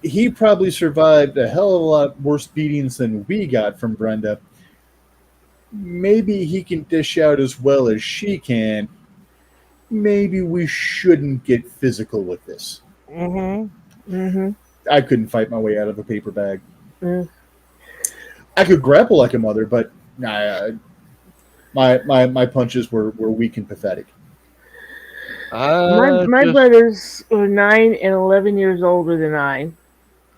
he probably survived a hell of a lot worse beatings than we got from Brenda. Maybe he can dish out as well as she can. Maybe we shouldn't get physical with this. Mm-hmm. I couldn't fight my way out of a paper bag. Mm. I could grapple like a mother, but nah, my punches were weak and pathetic. My brothers were 9 and 11 years older than I,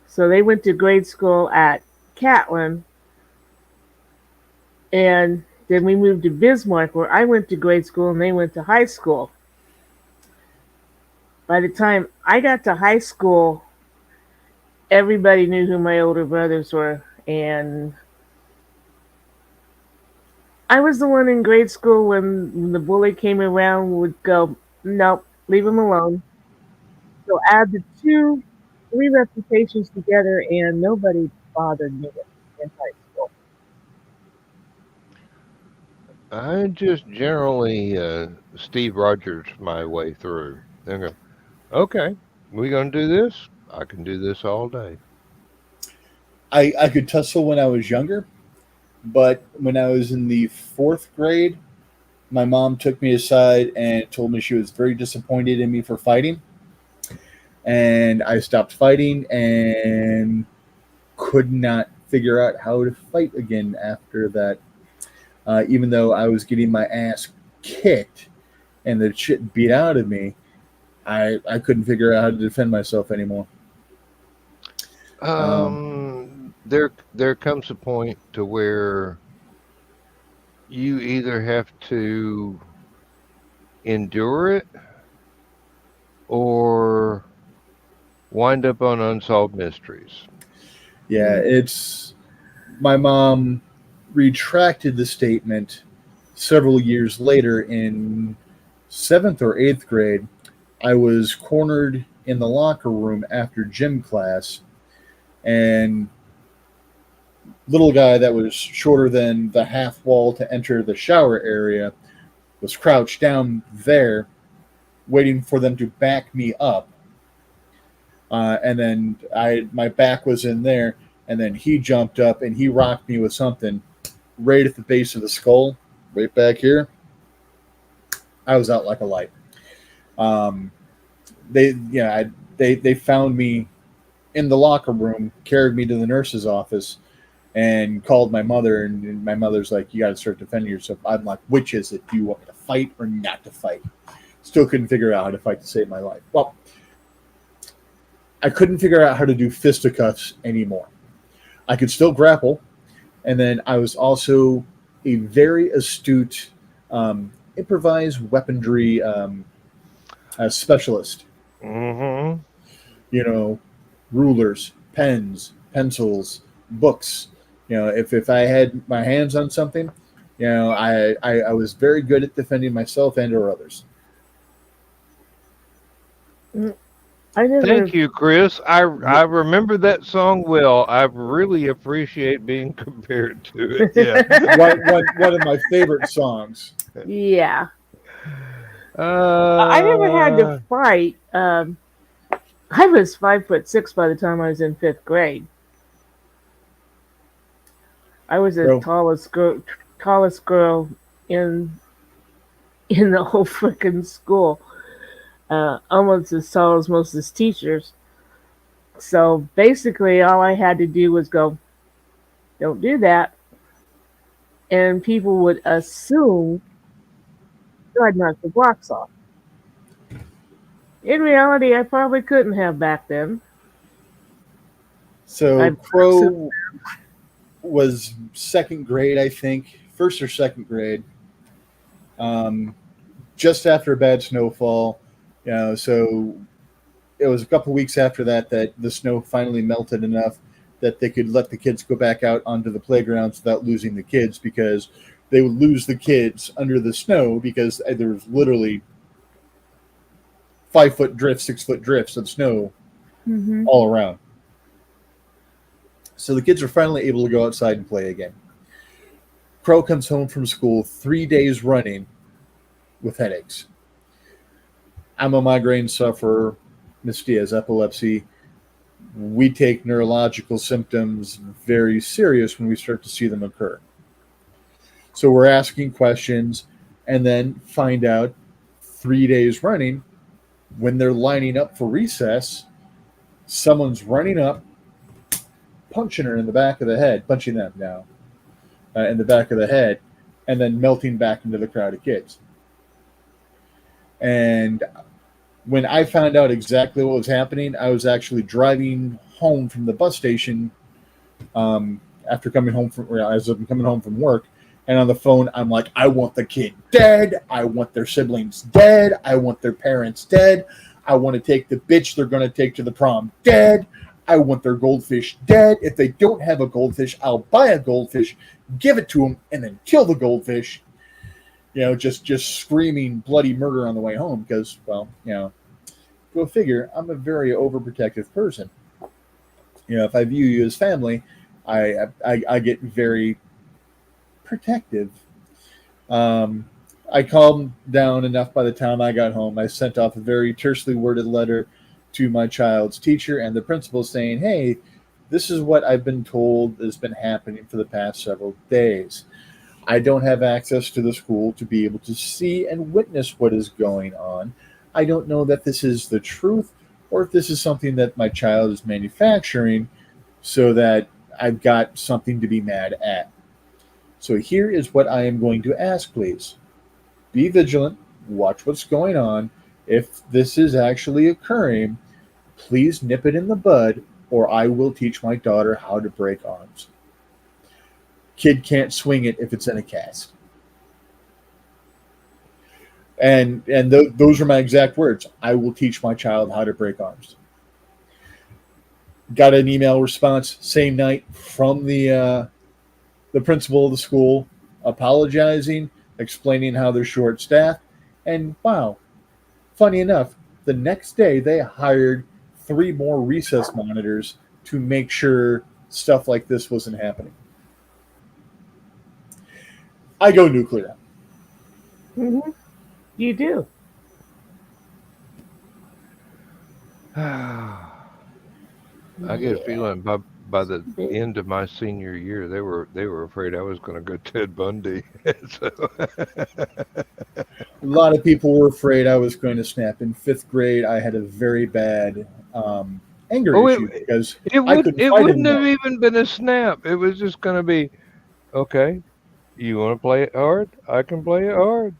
so they went to grade school at Catlin, and then we moved to Bismarck, where I went to grade school and they went to high school. By the time I got to high school, everybody knew who my older brothers were, and I was the one in grade school when the bully came around would go, nope, leave him alone. So add the three reputations together, and nobody bothered me in high school. I just generally Steve Rogers my way through. They go, okay, we gonna do this? I can do this all day. I could tussle when I was younger, but when I was in the 4th grade, my mom took me aside and told me she was very disappointed in me for fighting. And I stopped fighting and could not figure out how to fight again after that. Even though I was getting my ass kicked and the shit beat out of me, I couldn't figure out how to defend myself anymore. There comes a point to where you either have to endure it or wind up on Unsolved Mysteries. Yeah, it's my mom retracted the statement several years later in 7th or 8th grade. I was cornered in the locker room after gym class, and little guy that was shorter than the half wall to enter the shower area was crouched down there waiting for them to back me up. And then my back was in there, and then he jumped up and he rocked me with something right at the base of the skull, right back here. I was out like a light. They found me in the locker room, carried me to the nurse's office, and called my mother. And my mother's like, "You got to start defending yourself." I'm like, "Which is it? Do you want me to fight or not to fight?" Still couldn't figure out how to fight to save my life. Well, I couldn't figure out how to do fisticuffs anymore. I could still grapple, and then I was also a very astute improvised weaponry specialist. Mm-hmm. You know, rulers, pens, pencils, books. You know, if I had my hands on something, you know, I was very good at defending myself and or others. Thank you, Chris. I remember that song well. I really appreciate being compared to it. Yeah. one of my favorite songs. Yeah. I never had to fight. I was 5'6" by the time I was in 5th grade. I was the tallest girl in the whole freaking school. Almost as tall as most of his teachers. So basically, all I had to do was go, "Don't do that," and people would assume I'd knock the blocks off. In reality, I probably couldn't have back then. So Crow was 2nd grade, I think, 1st or 2nd grade. Just after a bad snowfall, you know, so it was a couple weeks after that the snow finally melted enough that they could let the kids go back out onto the playgrounds without losing the kids, because they would lose the kids under the snow because there was literally 5-foot drifts, 6-foot drifts of snow all around. So the kids are finally able to go outside and play again. Crow comes home from school 3 days running with headaches. I'm a migraine sufferer. Misty has epilepsy. We take neurological symptoms very serious when we start to see them occur. So we're asking questions and then find out 3 days running, when they're lining up for recess, someone's running up, punching her in the back of the head, punching them now in the back of the head, and then melting back into the crowd of kids. And when I found out exactly what was happening, I was actually driving home from the bus station after coming home as I'm coming home from work. And on the phone, I'm like, I want the kid dead. I want their siblings dead. I want their parents dead. I want to take the bitch they're going to take to the prom dead. I want their goldfish dead. If they don't have a goldfish, I'll buy a goldfish, give it to them, and then kill the goldfish. Just screaming bloody murder on the way home because, well, go figure, I'm a very overprotective person. If I view you as family, I get very protective. I calmed down enough by the time I got home. I sent off a very tersely worded letter to my child's teacher and the principal saying, hey, this is what I've been told has been happening for the past several days. I don't have access to the school to be able to see and witness what is going on. I don't know that this is the truth or if this is something that my child is manufacturing so that I've got something to be mad at. So here is what I am going to ask, please. Be vigilant. Watch what's going on. If this is actually occurring, please nip it in the bud, or I will teach my daughter how to break arms. Kid can't swing it if it's in a cast. And those are my exact words. I will teach my child how to break arms. Got an email response same night from the principal of the school apologizing, explaining how they're short-staffed. And wow, funny enough, the next day they hired 3 more recess monitors to make sure stuff like this wasn't happening. I go nuclear. Mm-hmm. You do. I get a feeling by the end of my senior year, they were afraid I was going to go Ted Bundy. So. A lot of people were afraid I was going to snap. In 5th grade, I had a very bad anger issue because it wouldn't have even been a snap. It was just going to be, okay, you want to play it hard? I can play it hard.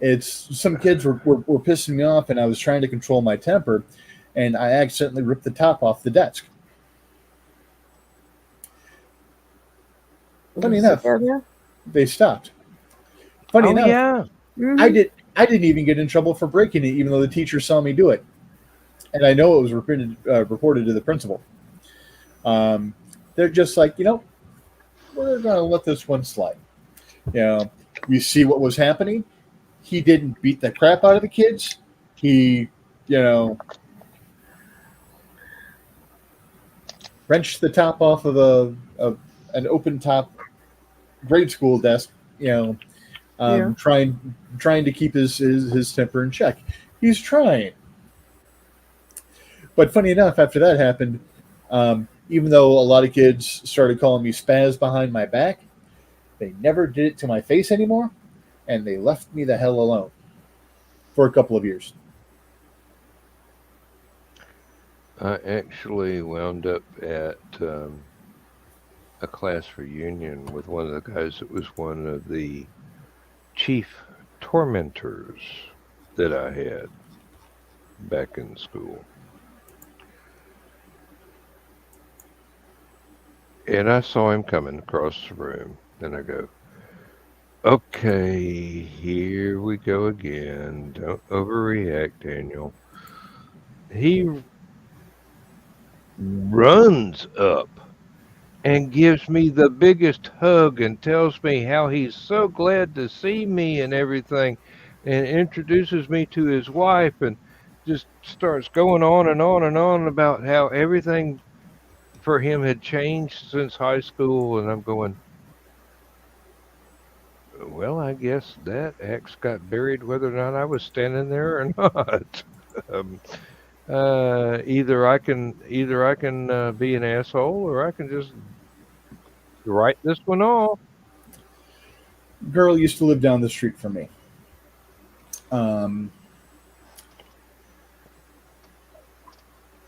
It's some kids were pissing me off, and I was trying to control my temper, and I accidentally ripped the top off the desk. Funny enough, they stopped. Funny enough, yeah. Mm-hmm. I didn't even get in trouble for breaking it, even though the teacher saw me do it, and I know it was reported to the principal. They're just like, we're going to let this one slide. We see what was happening. He didn't beat the crap out of the kids. He, wrenched the top off of an open top grade school desk, trying to keep his temper in check. He's trying. But funny enough, after that happened, even though a lot of kids started calling me spaz behind my back, they never did it to my face anymore, and they left me the hell alone for a couple of years. I actually wound up at a class reunion with one of the guys that was one of the chief tormentors that I had back in school. And I saw him coming across the room, and I go, okay, here we go again. Don't overreact, Daniel. He runs up and gives me the biggest hug and tells me how he's so glad to see me and everything, and introduces me to his wife, and just starts going on and on and on about how everything for him had changed since high school. And I'm going, well, I guess that X got buried whether or not I was standing there or not. um, either I can be an asshole, or I can just write this one off. Girl used to live down the street from me. Um,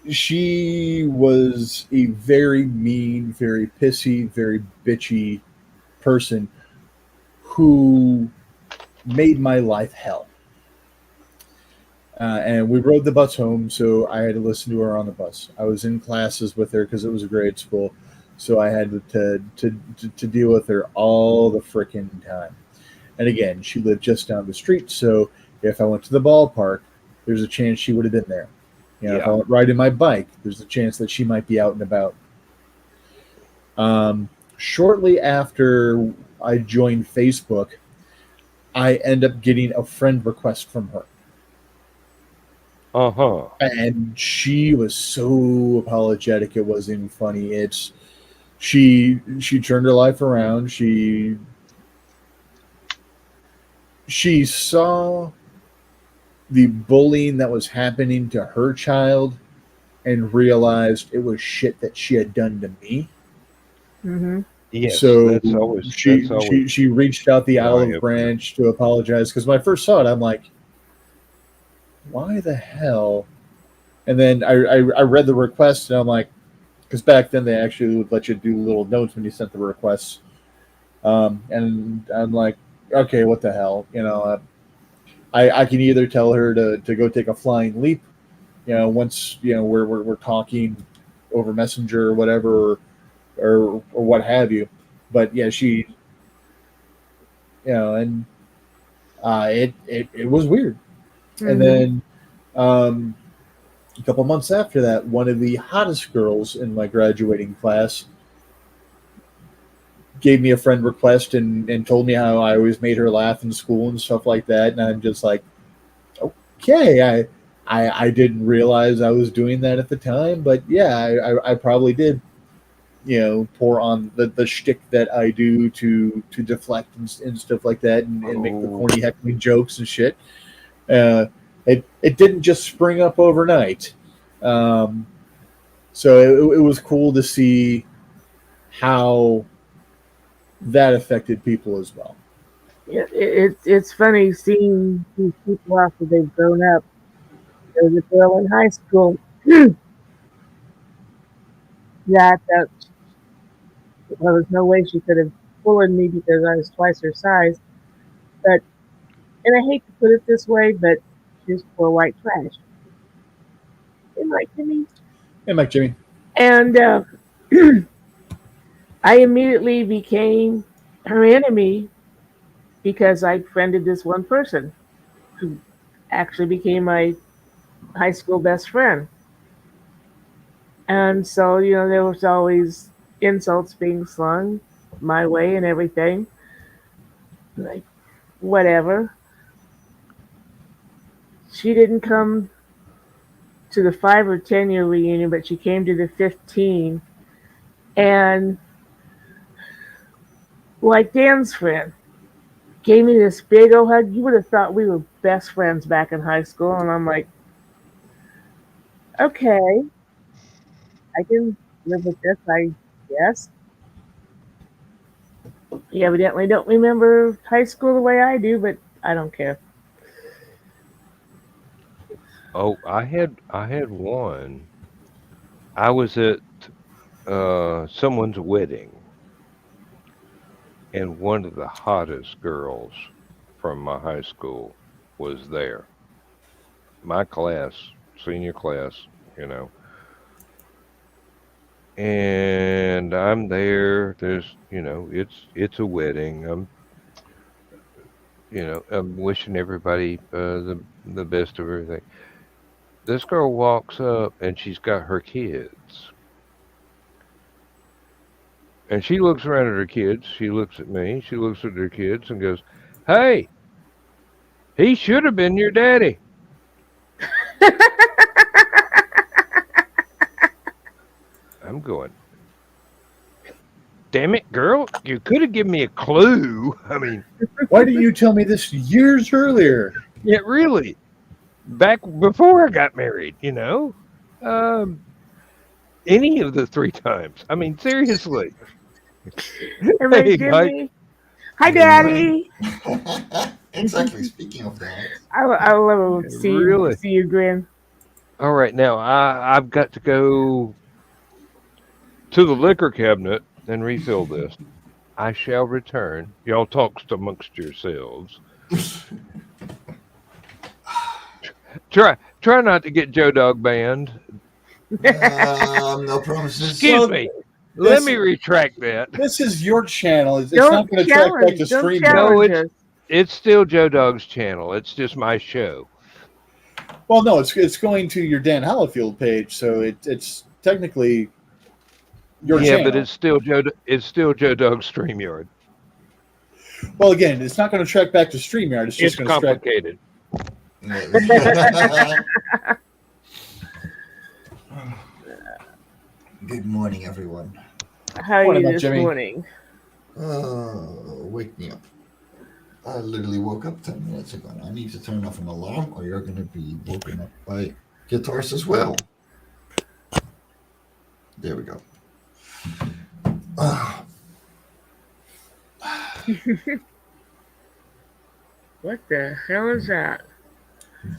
she was a very mean, very pissy, very bitchy person who made my life hell. And we rode the bus home, so I had to listen to her on the bus. I was in classes with her because it was a grade school, so I had to deal with her all the freaking time. And again, she lived just down the street, so if I went to the ballpark, there's a chance she would have been there. You know, if I Yeah. went riding my bike, there's a chance that she might be out and about. Shortly after I joined Facebook, I end up getting a friend request from her. Uh-huh. And she was so apologetic it wasn't even funny. She turned her life around. She saw the bullying that was happening to her child and realized it was shit that she had done to me. Mm-hmm. Yes, So that's always she reached out the an eye olive opener. branch to apologize, because when I first saw it, I'm like, why the hell? And then I read the request, and I'm like, because back then they actually would let you do little notes when you sent the requests. And I'm like, okay, what the hell? I can either tell her to go take a flying leap, once we're talking over Messenger or whatever, or what have you. But yeah, she, and it was weird. And Mm-hmm. then um, a couple months after that, one of the hottest girls in my graduating class gave me a friend request and told me how I always made her laugh in school and stuff like that. And I'm just like, okay, I didn't realize I was doing that at the time, but yeah, I probably did, pour on the shtick that I do to deflect and stuff like that, and make the Oh, corny heckling jokes and shit. Uh, it didn't just spring up overnight. Um, so it was cool to see how that affected people as well. It's funny seeing these people after they've grown up. There was a girl in high school that well, there's no way she could have bullied me because I was twice her size. But and I hate to put it this way, but she's poor white trash. You like me? Hey, Mike, Jimmy. And I immediately became her enemy because I friended this one person who actually became my high school best friend. And so, there was always insults being slung my way and everything. Like, whatever. She didn't come to the 5 or 10 year reunion, but she came to the 15. And, like Dan's friend, gave me this big old hug. You would have thought we were best friends back in high school. And I'm like, okay, I can live with this, I guess. You evidently don't remember high school the way I do, but I don't care. oh, I had one. I was at someone's wedding, and one of the hottest girls from my high school was there. My class, senior class, you know. And I'm there. It's a wedding. I'm wishing everybody the best of everything. This girl walks up and she's got her kids. And she looks around at her kids. She looks at me. She looks at her kids and goes, "Hey, he should have been your daddy." I'm going, damn it, girl. You could have given me a clue. I mean, Why didn't you tell me this years earlier? yeah, really. Back before I got married, you know? Any of the 3 times. I mean, seriously. Everybody, Hey, Mike. Jimmy. Hi, Daddy. Exactly. Speaking of that, I love to see Really? see you grin. All right, now I've got to go to the liquor cabinet and refill this. I shall return. Y'all talk amongst yourselves. Try not to get Joe Dog banned. no promises. Excuse me. Let me retract that. This is your channel. It's Don't not going to track back to challenge- don't stream. challenge. No, it's still Joe Dog's channel. It's just my show. Well, no, it's going to your Dan Hollifield page, so it's technically your Yeah, channel. but it's still Joe Dog's StreamYard. Well, again, it's not going to track back to StreamYard. It's just It's going to track. complicated. Good morning, everyone. How are Morning, you Mike this Jimmy. morning? Wake me up. I literally woke up 10 minutes ago. I need to turn off an alarm or you're going to be woken up by guitars as well. There we go. What the hell is that?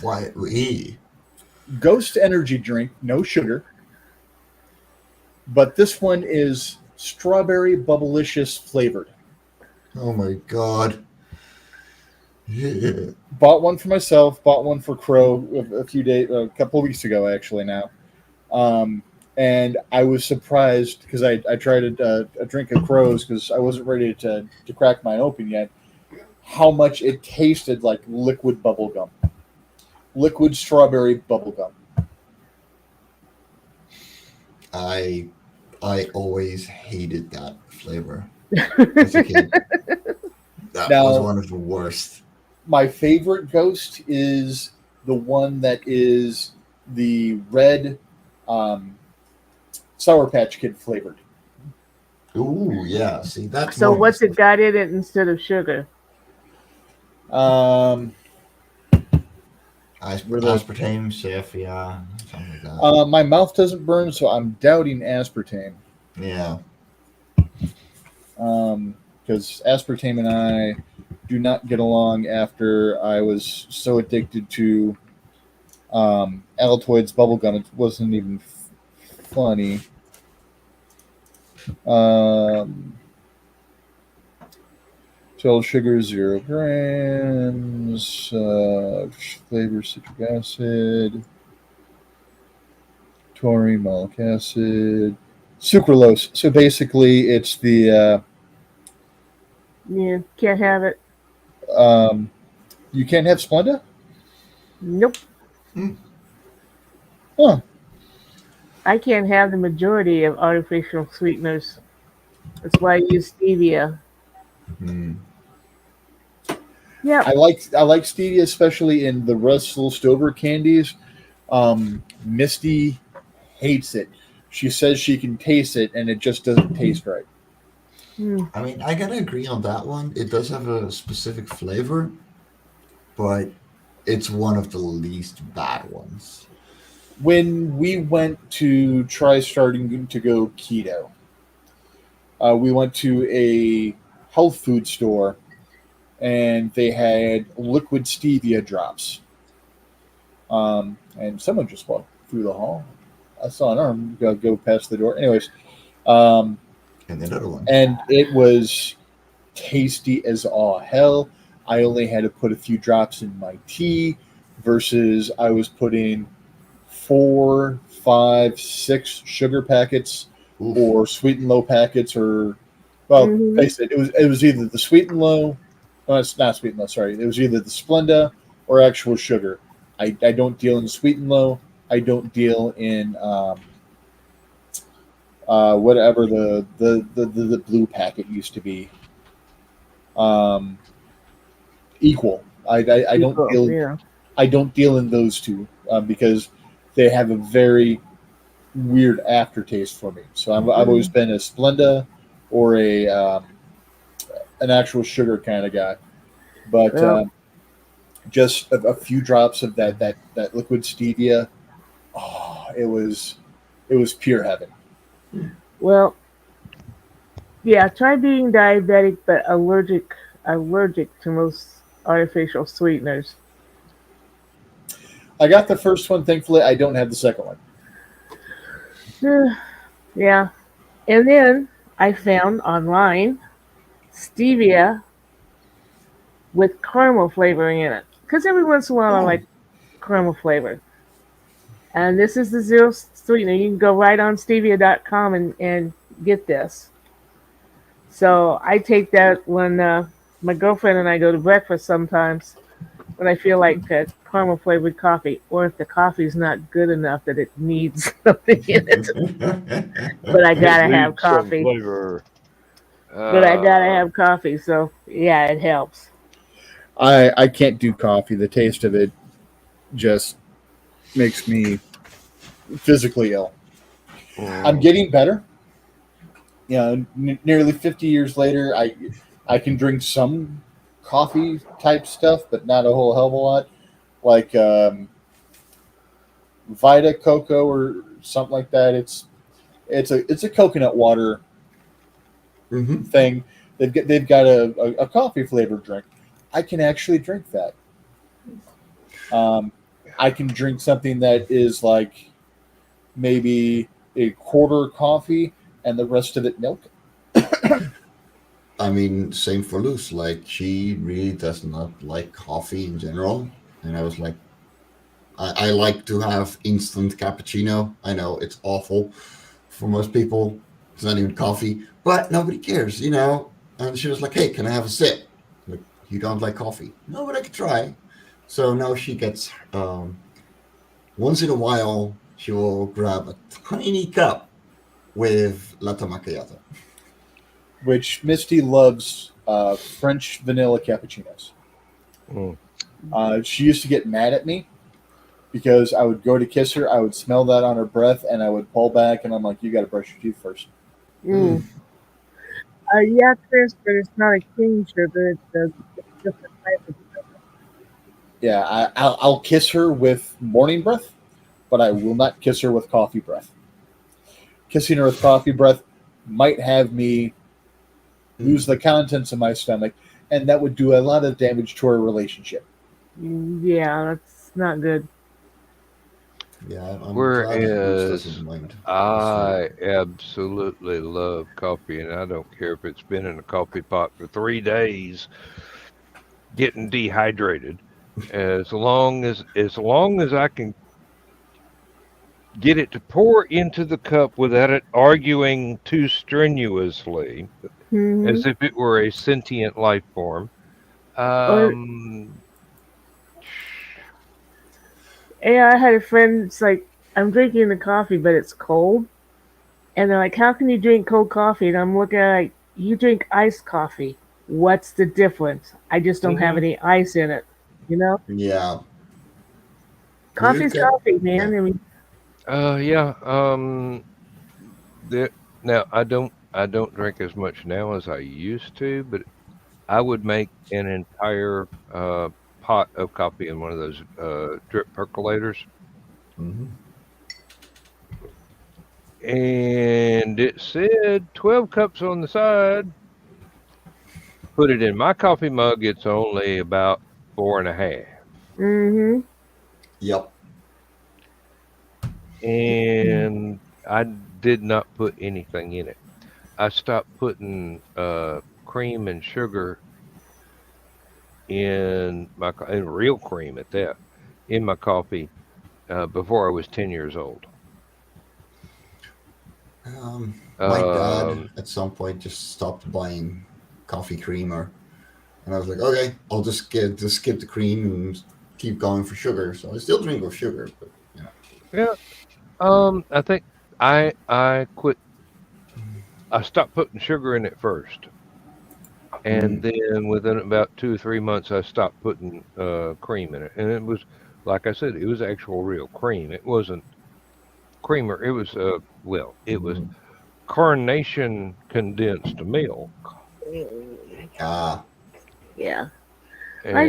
Why? Ghost energy drink, no sugar. But this one is strawberry bubblicious flavored. Oh my God. Yeah. Bought one for myself. Bought one for Crow a couple of weeks ago, actually. Now, and I was surprised because I tried a drink of Crow's because I wasn't ready to crack mine open yet. How much it tasted like liquid bubble gum, liquid strawberry bubble gum. I always hated that flavor as a kid. That was one of the worst. My favorite Ghost is the one that is the red Sour Patch Kid flavored. Ooh, yeah. See, that's So more what's stuff. it got in it instead of sugar? Aspartame, Saffia, something like that. My mouth doesn't burn, so I'm doubting aspartame. Yeah. Because aspartame and I do not get along after I was so addicted to Altoids bubblegum. It wasn't even funny. Total sugar 0 grams. Flavor citric acid. Taurine, malic acid. Sucralose. So basically, it's the Yeah, can't have it. you can't have Splenda? Nope. Huh. I can't have the majority of artificial sweeteners. That's why I use stevia. Yeah. I like stevia, especially in the Russell Stover candies. Misty hates it. She says she can taste it, and it just doesn't taste right. I mean, I gotta agree on that one. It does have a specific flavor, but it's one of the least bad ones. When we went to try starting to go keto, we went to a health food store, and they had liquid stevia drops. And someone just walked through the hall. I saw an arm go past the door. Anyways, And the other one. and it was tasty as all hell. I only had to put a few drops in my tea versus I was putting 4, 5, 6 sugar packets Oof. or sweet and low packets, or basically it was either the sweet and low. No, it's not sweet and low. Sorry, it was either the Splenda or actual sugar. I don't deal in sweet and low. I don't deal in whatever the blue packet used to be. Equal. I don't Equal, deal yeah. I don't deal in those two because they have a very weird aftertaste for me. So I've always been a Splenda or a an actual sugar kind of guy. But Well, just a few drops of that liquid stevia, oh, it was pure heaven. well, yeah. Try being diabetic but allergic to most artificial sweeteners. I got the first one. Thankfully, I don't have the second one. Yeah. And then I found online stevia with caramel flavoring in it. Because every once in a while I like caramel flavor. And this is the zero sweetener. You can go right on stevia.com and get this. So I take that when my girlfriend and I go to breakfast sometimes when I feel like caramel flavored coffee, or if the coffee's not good enough that it needs something in it. But I It gotta have needs some coffee. flavor. But I gotta have coffee, so yeah, it helps. I can't do coffee. The taste of it just makes me physically ill. I'm getting better. You know, nearly 50 years later, I can drink some coffee type stuff, but not a whole hell of a lot. Like Vita Coco or something like that. It's a coconut water thing. They've got a coffee flavored drink. I can actually drink that. I can drink something that is like maybe a quarter coffee and the rest of it milk. I mean, same for Luz. Like, she really does not like coffee in general. And I was like, I like to have instant cappuccino. I know it's awful for most people. It's not even coffee, but nobody cares, you know. And she was like, "Hey, can I have a sip?" Like, you don't like coffee? No, but I could try. So now she gets once in a while she will grab a tiny cup with latte macchiato. Which Misty loves French vanilla cappuccinos. Mm. She used to get mad at me because I would go to kiss her, I would smell that on her breath, and I would pull back, and I'm like, "You got to brush your teeth first." Mm. Yeah, Chris, but it's not a cane sugar. It's a different type of sugar. Yeah, I'll kiss her with morning breath, but I will not kiss her with coffee breath. Kissing her with coffee breath might have me lose the contents of my stomach, and that would do a lot of damage to our relationship. Yeah, that's not good. Yeah, I'm glad that Luz Whereas doesn't mind. I absolutely love coffee, and I don't care if it's been in a coffee pot for 3 days, getting dehydrated. As long as I can get it to pour into the cup without it arguing too strenuously, Hmm. as if it were a sentient life form. Or Um, yeah, I had a friend. It's like I'm drinking the coffee, but it's cold, and they're like, "How can you drink cold coffee?" And I'm looking at it like, "You drink iced coffee. What's the difference? I just don't have mhm. any ice in it. You know, Yeah, you coffee's get coffee, yeah. man. I mean, Yeah. The, now I don't drink as much now as I used to, but I would make an entire pot of coffee in one of those drip percolators, Hmm. and it said 12 cups on the side. Put it in my coffee mug. It's only about four and a half, hmm Yep. and I did not put anything in it. I stopped putting cream and sugar and real cream at that in my coffee before I was 10 years old. My dad Um, at some point just stopped buying coffee creamer, and I was like, okay, I'll just skip the cream and keep going for sugar. So I still drink with sugar, but you know. yeah. I think I quit I stopped putting sugar in it first. And then within about 2 or 3 months, I stopped putting cream in it. And it was, like I said, it was actual real cream. It wasn't creamer. It was, it was carnation condensed milk. Ah, Yeah. And I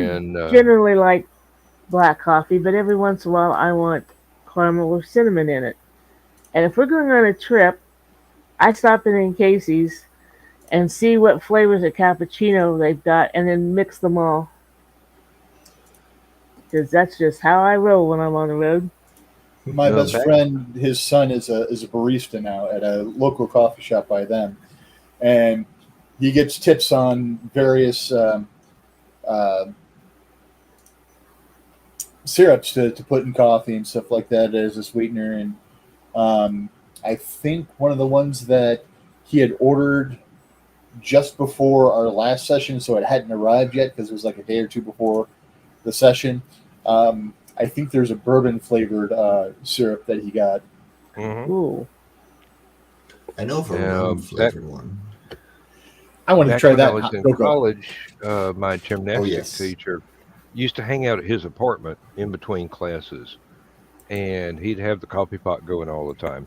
generally like black coffee, but every once in a while I want caramel or cinnamon in it. And if we're going on a trip, I stop in Casey's and see what flavors of cappuccino they've got and then mix them all. Because that's just how I roll when I'm on the road. My Well, best friend, his son is a barista now at a local coffee shop by them, and he gets tips on various syrups to put in coffee and stuff like that as a sweetener. And I think one of the ones that he had ordered just before our last session, so it hadn't arrived yet because it was like a day or two before the session. I think there's a bourbon flavored syrup that he got. Ooh. I know of a rum flavored one. I want to back try when that. I was in Go. college, my gymnastics yes. teacher used to hang out at his apartment in between classes, and he'd have the coffee pot going all the time.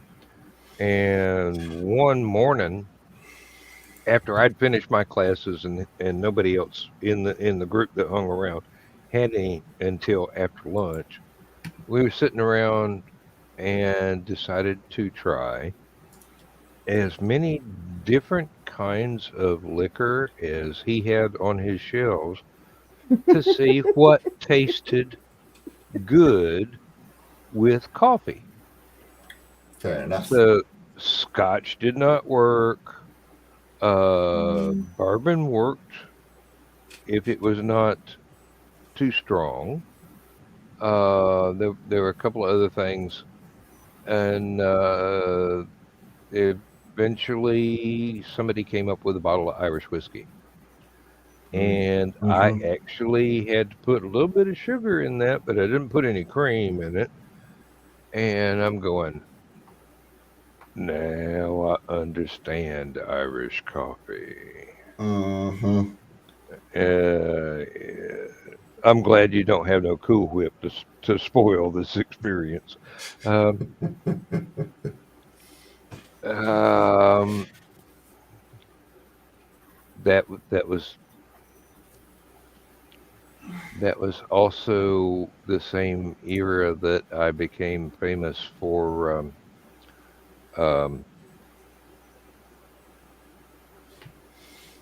And one morning, after I'd finished my classes and nobody else in the group that hung around had any until after lunch, we were sitting around and decided to try as many different kinds of liquor as he had on his shelves to see what tasted good with coffee. Fair enough. So scotch did not work. Bourbon worked if it was not too strong. There were a couple of other things, and eventually somebody came up with a bottle of Irish whiskey. And I actually had to put a little bit of sugar in that, but I didn't put any cream in it. And I'm going, now I understand Irish coffee. I'm glad you don't have no Cool Whip to spoil this experience. That was also the same era that I became famous for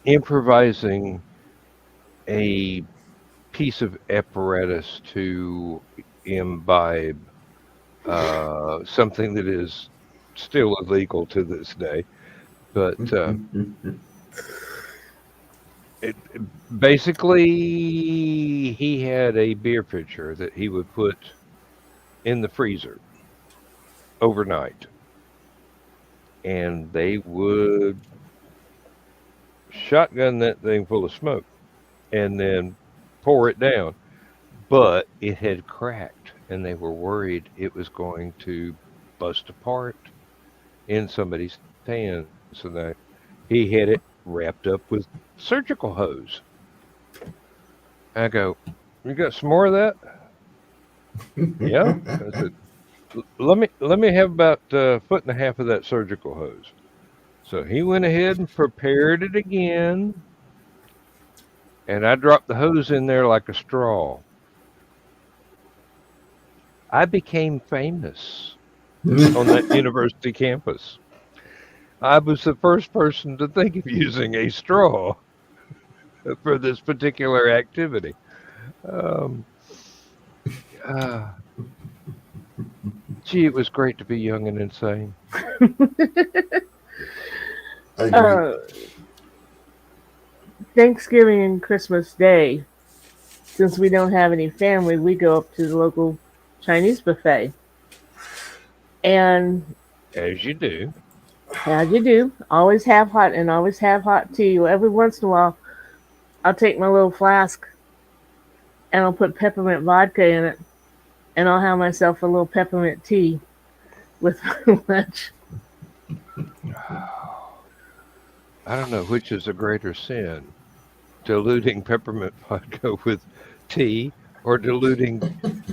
improvising a piece of apparatus to imbibe something that is still illegal to this day. But basically, he had a beer pitcher that he would put in the freezer overnight, and they would shotgun that thing full of smoke and then pour it down. But it had cracked, and they were worried it was going to bust apart in somebody's hand. So that he had it wrapped up with surgical hose. I go, you got some more of that? Yeah. I said, let me have about a foot and a half of that surgical hose. So he went ahead and prepared it again, and I dropped the hose in there like a straw. I became famous on that university campus. I was the first person to think of using a straw for this particular activity. Gee, it was great to be young and insane. Thanksgiving and Christmas Day, since we don't have any family, we go up to the local Chinese buffet. And as you do. Always have hot tea. Every once in a while, I'll take my little flask and I'll put peppermint vodka in it, and I'll have myself a little peppermint tea with lunch. I don't know which is a greater sin: diluting peppermint vodka with tea, or diluting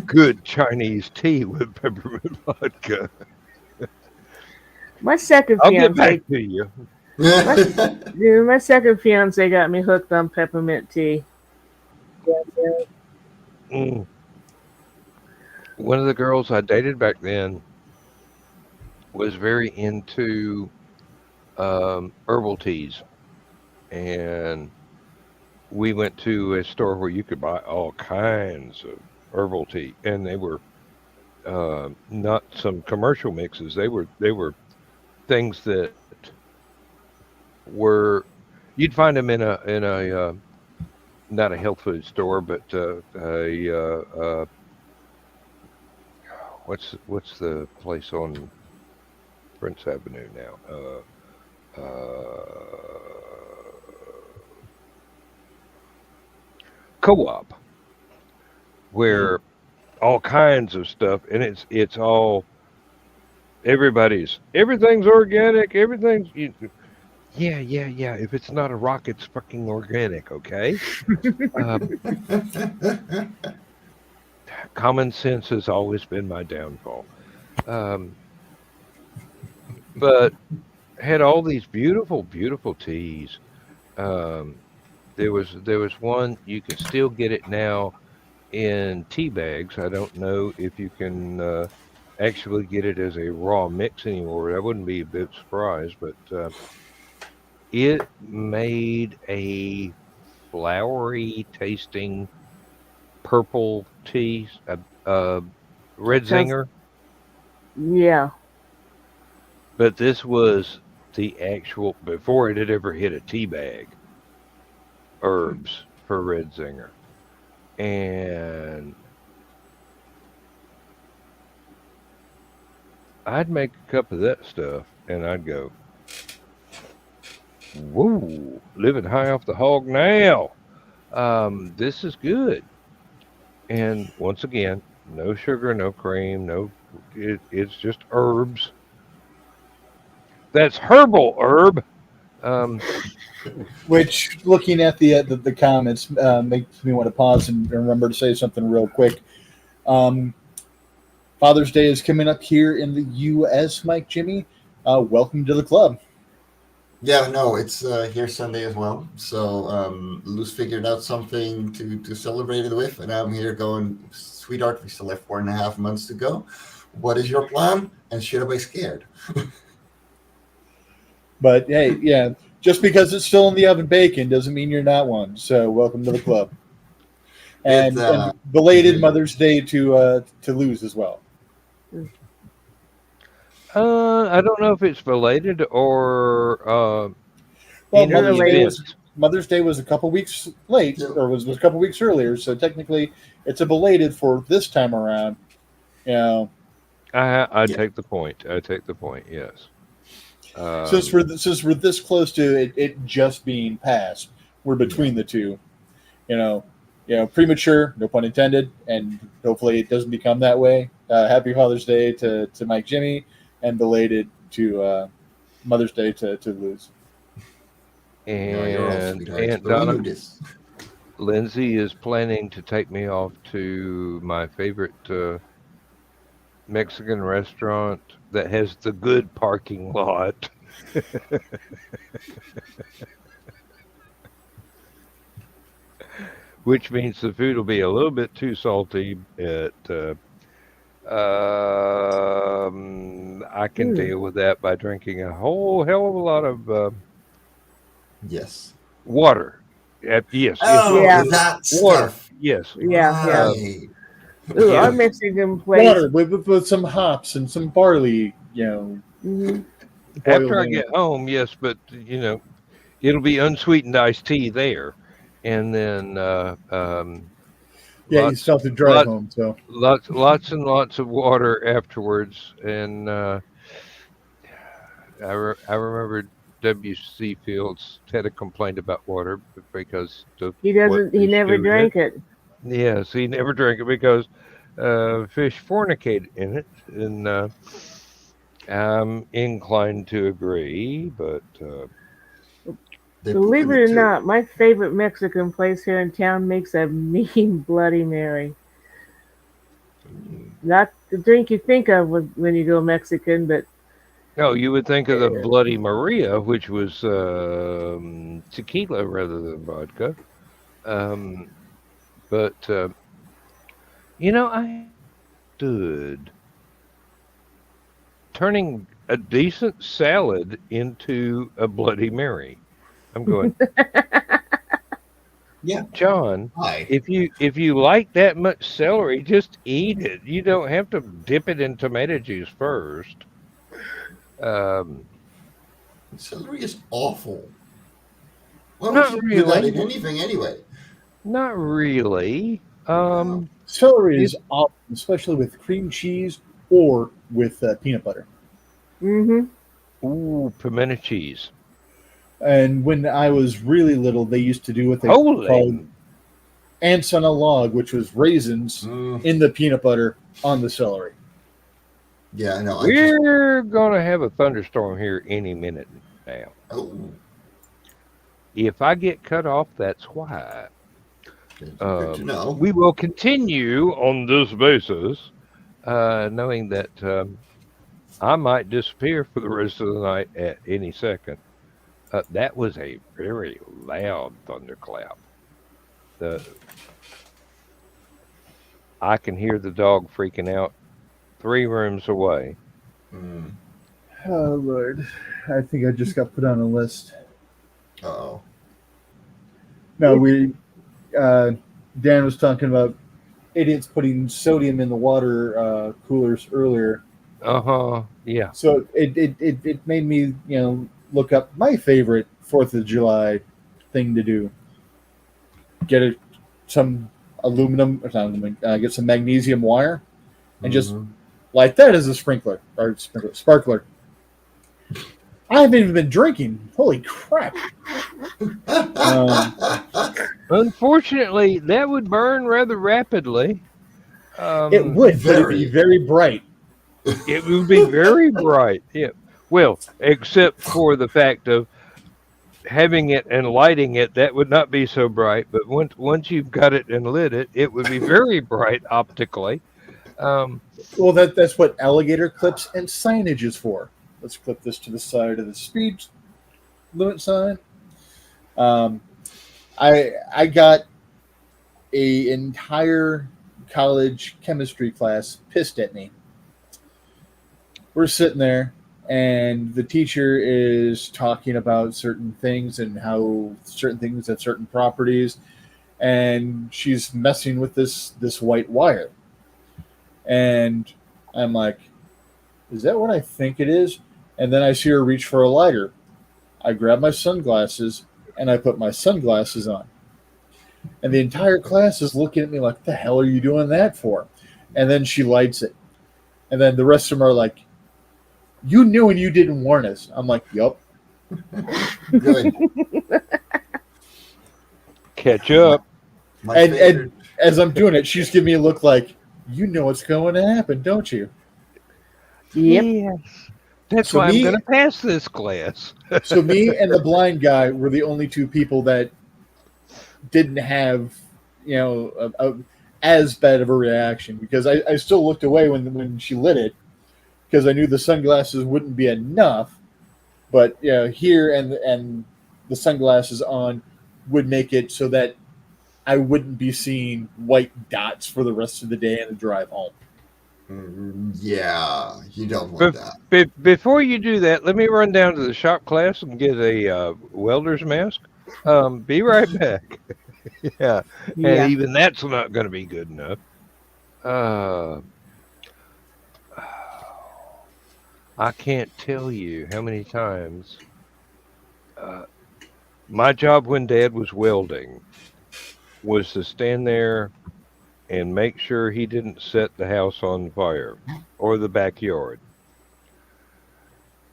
good Chinese tea with peppermint vodka. My second I'll get back fiance, to you. my, dude, my second fiance got me hooked on peppermint tea. Mm. One of the girls I dated back then was very into herbal teas, and we went to a store where you could buy all kinds of herbal tea, and they were not some commercial mixes. They were things that were you'd find them in a not a health food store, but what's the place on Prince Avenue now? Co-op, where all kinds of stuff, and it's all everything's organic. Yeah. If it's not a rock, it's fucking organic. Okay. Um, Common sense has always been my downfall. Um, but had all these beautiful, beautiful teas. Um, there was one you can still get it now in tea bags. I don't know if you can actually get it as a raw mix anymore. I wouldn't be a bit surprised, but it made a flowery tasting purple tea, red Sounds, zinger, yeah. but this was the actual before it had ever hit a tea bag herbs for red zinger. And I'd make a cup of that stuff and I'd go, whoa, living high off the hog now. This is good. And once again, no sugar, no cream, it's just herbs. That's herbal herb. Um, Which, looking at the comments, makes me want to pause and remember to say something real quick. Um, Father's Day is coming up here in the U.S., Mike Jimmy. Welcome to the club. Yeah, no, it's here Sunday as well. So Luz figured out something to celebrate it with, and I'm here going, sweetheart, we still have 4.5 months to go. What is your plan? And should I be scared? But hey, yeah, just because it's still in the oven baking doesn't mean you're not one. So welcome to the club. It And is belated really Mother's Day to Luz as well. I don't know if it's belated or Well, in the event. Mother's Day was a couple weeks late, yeah. or was a couple weeks earlier. So technically, it's a belated for this time around. You know, I Yeah. take the point. I take the point. Yes. since we're this close to it just being passed, we're between the two. You know, premature, no pun intended, and hopefully it doesn't become that way. Happy Father's Day to Mike Jimmy, and belated to Mother's Day to Luz. No, you're all And sweethearts, Aunt but we Donna knew this. Lindsay is planning to take me off to my favorite Mexican restaurant that has the good parking lot. Which means the food will be a little bit too salty. I can deal with that by drinking a whole hell of a lot of Yes. water. Yes, Oh, Yeah. that water. stuff. Yes. Yeah. Right. Ooh, our Yeah. Mexican place. Water with some hops and some barley, hmm boiled After I in. get home, yes, but it'll be unsweetened iced tea there, and then Yeah, you lots, still have to drive lots, home, so. lots and lots of water afterwards. And I remember W.C. Fields had a complaint about water because of He what doesn't. He fish never do in it. drank it. Yes, he never drank it because fish fornicate in it, and I'm inclined to agree, but They put Believe in it the or two. not, my favorite Mexican place here in town makes a mean Bloody Mary. Not the drink you think of when you go Mexican, but No, you would think of the Bloody Maria, which was tequila rather than vodka. Um, but I stood turning a decent salad into a Bloody Mary. I'm going, Yeah. John, Why? if you like that much celery, just eat it. You don't have to dip it in tomato juice first. Um, Celery is awful. Why would Not you do that in really. anything anyway? Not really. No. Celery It, is awesome, especially with cream cheese or with peanut butter. mm-hmm. pimento cheese. And when I was really little, they used to do what they called Holy. ants on a log, which was raisins Mm, in the peanut butter on the celery. yeah, no, I just. We're gonna have a thunderstorm here any minute now. Oh, If I get cut off, that's why. good to know. We will continue on this basis, knowing that I might disappear for the rest of the night at any second. That was a very loud thunderclap. The I can hear the dog freaking out 3 rooms away. Mm. Oh Lord, I think I just got put on a list. Oh. No, Dan was talking about idiots putting sodium in the water coolers earlier. Yeah. So it made me look up my favorite 4th of July thing to do. Get some aluminum or not aluminum, get some magnesium wire and just Mhm. light that as a sparkler. I haven't even been drinking. Holy crap! Unfortunately, that would burn rather rapidly. It would, but it'd be Very. very bright. It would be very bright. Yeah. Well, except for the fact of having it and lighting it, that would not be so bright. But once you've got it and lit it, it would be very bright optically. Um, Well, that's what alligator clips and signage is for. Let's clip this to the side of the speed limit sign. Um, I got a entire college chemistry class pissed at me. We're sitting there, and the teacher is talking about certain things and how certain things have certain properties, and she's messing with this white wire, and I'm like, is that what I think it is? And then I see her reach for a lighter. I grab my sunglasses and I put my sunglasses on. And the entire class is looking at me like, the hell are you doing that for? And then she lights it. And then the rest of them are like, you knew and you didn't warn us. I'm like, yup. Good. Catch up. My And favorite. as I'm doing it, she's giving me a look like, you know what's going to happen, don't you? Yep. Yes. That's So why I'm me, going to pass this class. so me and the blind guy were the only two people that didn't have, as bad of a reaction because I still looked away when she lit it because I knew the sunglasses wouldn't be enough. But here and the sunglasses on would make it so that I wouldn't be seeing white dots for the rest of the day and the drive home. Yeah, you don't want that. Before you do that, let me run down to the shop class and get a welder's mask. Be right back. Yeah, and Yeah. even that's not going to be good enough. I can't tell you how many times my job when Dad was welding was to stand there and make sure he didn't set the house on fire or the backyard,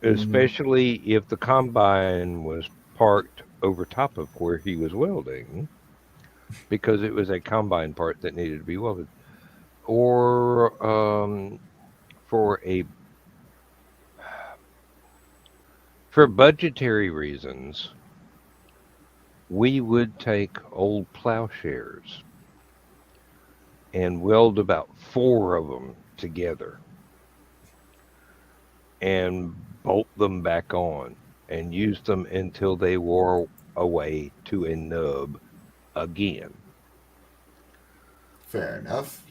especially if the combine was parked over top of where he was welding because it was a combine part that needed to be welded, or for a for budgetary reasons, we would take old plowshares and weld about 4 of them together and bolt them back on and use them until they wore away to a nub again. Fair enough.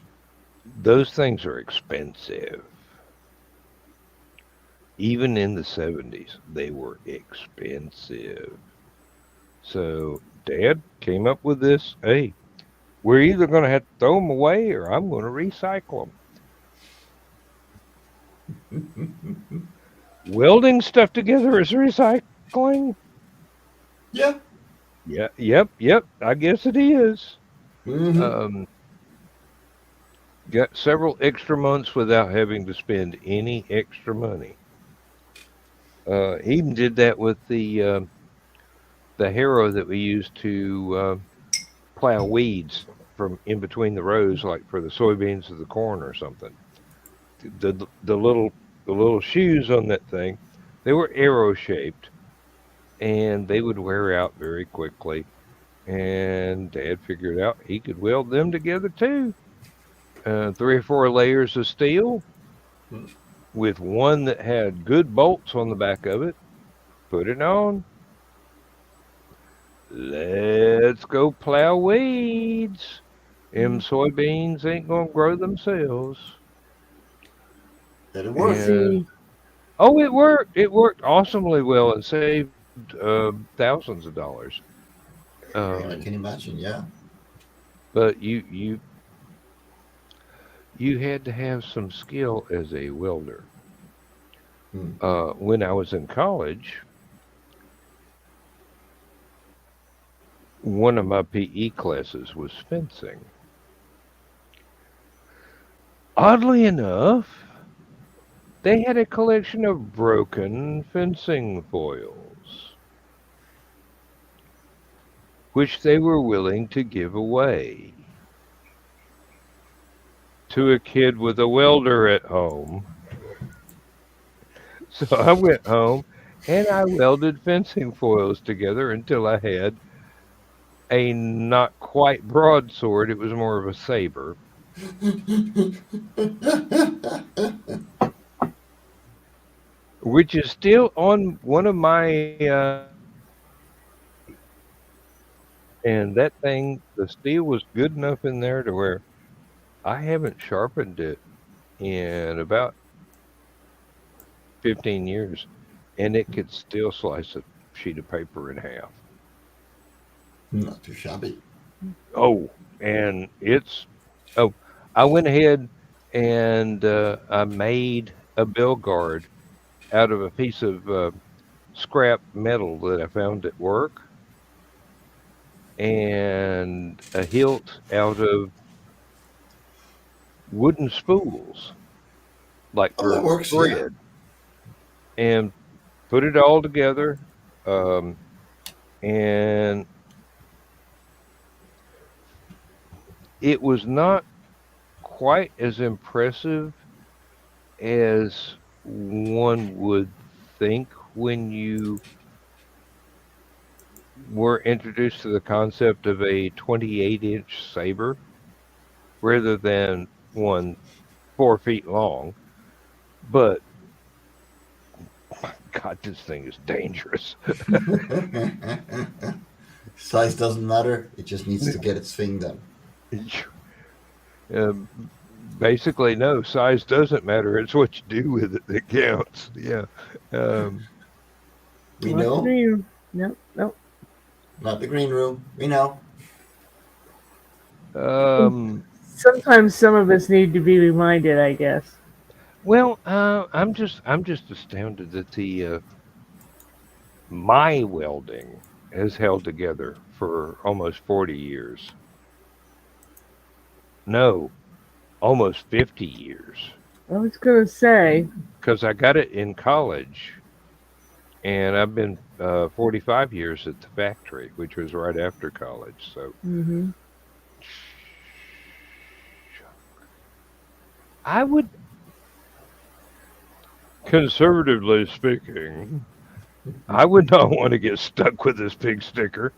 Those things are expensive. Even in the 70s, they were expensive. So Dad came up with this. Hey, we're either going to have to throw them away or I'm going to recycle them. Welding stuff together is recycling? Yeah. Yeah, yep. I guess it is. Mm-hmm. Got several extra months without having to spend any extra money. He even did that with the harrow that we used to plow weeds from in between the rows, like for the soybeans or the corn or something. The little shoes on that thing, they were arrow shaped, and they would wear out very quickly. And Dad figured out he could weld them together too. 3 or 4 layers of steel with one that had good bolts on the back of it. Put it on. Let's go plow weeds. Them soybeans ain't gonna grow themselves. Did it work? And, oh, it worked. It worked awesomely well and saved thousands of dollars. I can imagine. Yeah. But you had to have some skill as a welder. When I was in college, one of my PE classes was fencing. Oddly enough, they had a collection of broken fencing foils, which they were willing to give away to a kid with a welder at home. So I went home and I welded fencing foils together until I had a not quite broadsword. It was more of a saber. Which is still on one of my and that thing, the steel was good enough in there to where I haven't sharpened it in about 15 years, and it could still slice a sheet of paper in half. Not too shabby. Oh, and I went ahead and I made a bill guard out of a piece of scrap metal that I found at work, and a hilt out of wooden spools, like Oh, that for works. Yeah. thread, and put it all together. And it was not quite as impressive as one would think when you were introduced to the concept of a 28-inch saber rather than one 4 feet long. But God, this thing is dangerous. Size doesn't matter. It just needs to get its thing done. Basically, no, size doesn't matter. It's what you do with it that counts. Yeah. We know. Nope. Not the green room. We know. Sometimes some of us need to be reminded, I guess. Well, I'm just astounded that the my welding has held together for almost 40 years. No, almost 50 years. I was going to say. Because I got it in college, and I've been 45 years at the factory, which was right after college. So, I would, conservatively speaking, I would not want to get stuck with this pig sticker.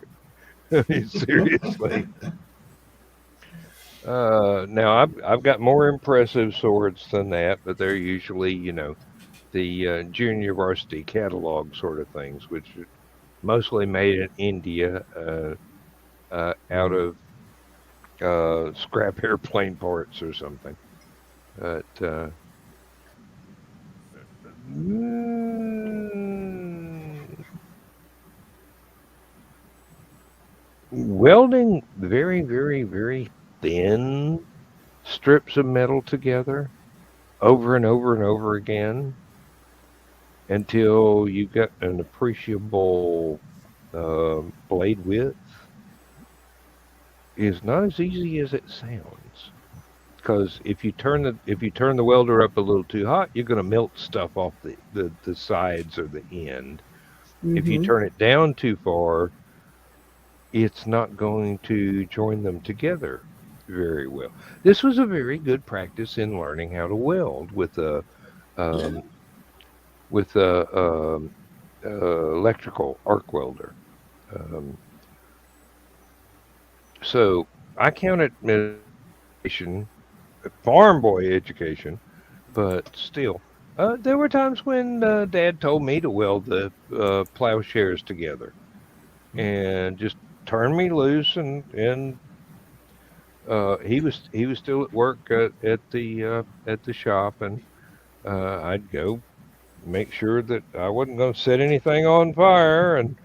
Seriously. Now I've got more impressive swords than that, but they're usually, the junior varsity catalog sort of things, which are mostly made in India, out of scrap airplane parts or something. But mm, welding very, very, very thin strips of metal together over and over and over again until you get an appreciable blade width is not as easy as it sounds. Because if you turn the welder up a little too hot, you're going to melt stuff off the sides or the end. If you Mm-hmm. turn it down too far, it's not going to join them together very well. This was a very good practice in learning how to weld with a Yeah. um, with a electrical arc welder. Um, so I count it education, farm boy education, but still, there were times when Dad told me to weld the plowshares together and just turn me loose, and he was still at work at the shop, and I'd go make sure that I wasn't going to set anything on fire and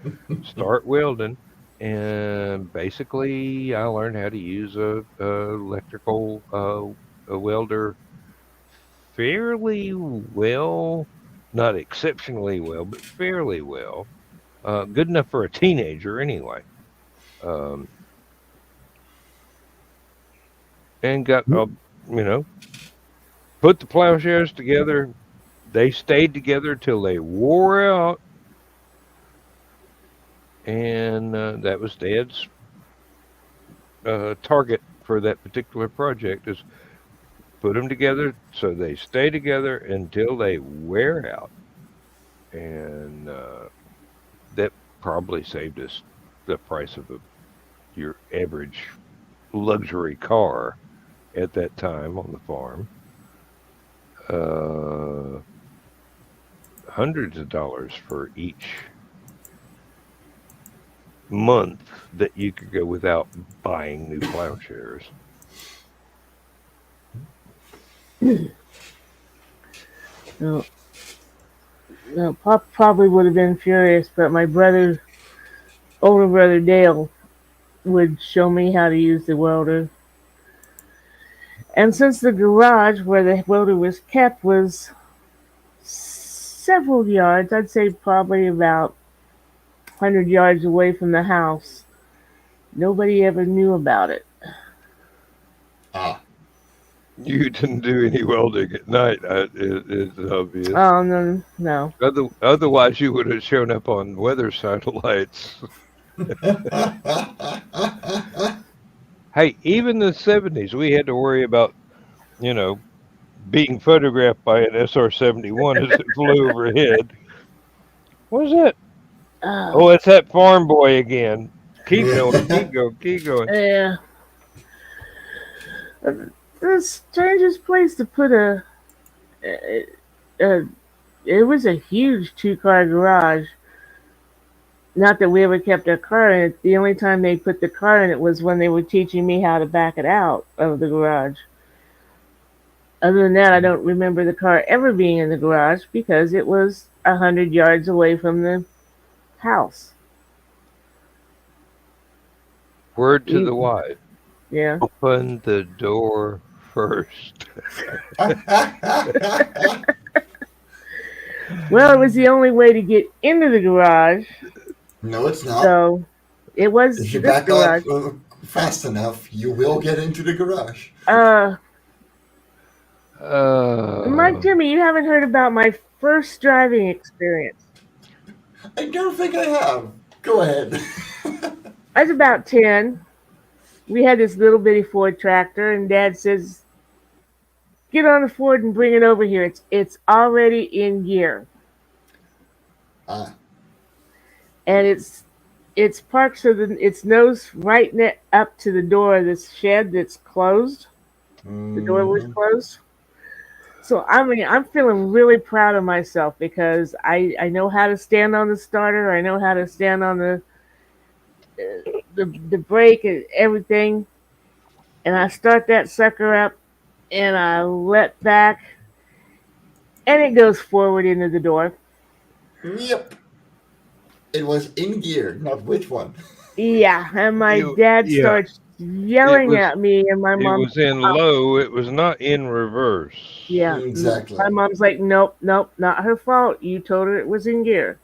start welding. And basically, I learned how to use a electrical a welder fairly well, not exceptionally well, but fairly well. Good enough for a teenager, anyway. Um, and got you know put the plowshares together. They stayed together till they wore out, and that was Dad's target for that particular project is put them together so they stay together until they wear out, and that probably saved us the price of your average luxury car at that time on the farm. Uh, Hundreds of dollars for each month that you could go without buying new plowshares. No, no, Pop probably would have been furious, but my older brother Dale, would show me how to use the welder. And since the garage where the welder was kept was several yards, I'd say probably about 100 yards away from the house, nobody ever knew about it. Ah, You didn't do any welding at night, it's obvious. Oh, no, no. Otherwise, you would have shown up on weather satellites. Hey, even the 70s, we had to worry about, you know, being photographed by an SR-71 as it flew overhead. What is that? Oh, Oh, it's that farm boy again. Keep going, yeah. keep going, keep going. yeah. The strangest place to put a it was a huge two-car garage. Not that we ever kept our car in it. The only time they put the car in it was when they were teaching me how to back it out of the garage. Other than that, I don't remember the car ever being in the garage because it was 100 yards away from the house. Word to the You- wise. Yeah. Open the door first. Well, it was the only way to get into the garage, No, it's not. so it was If you this back up garage. fast enough, you will get into the garage. Mike, Jimmy, you haven't heard about my first driving experience. I don't think I have. Go ahead. I was about 10. We had this little bitty Ford tractor, and Dad says, "Get on the Ford and bring it over here. It's already in gear, Ah, and it's parked so that its nose right up to the door of this shed that's closed. The door was Mhm. closed. So I mean, I'm feeling really proud of myself because I know how to stand on the starter. I know how to stand on the brake and everything. And I start that sucker up, and I let back, and it goes forward into the door. Yep. It was in gear, not which one. Yeah, and my You, dad yeah, starts it yelling was at me, and my it mom, was in low. It was not in reverse. yeah, my Exactly. mom's like, nope, nope, not her fault. You told her it was in gear.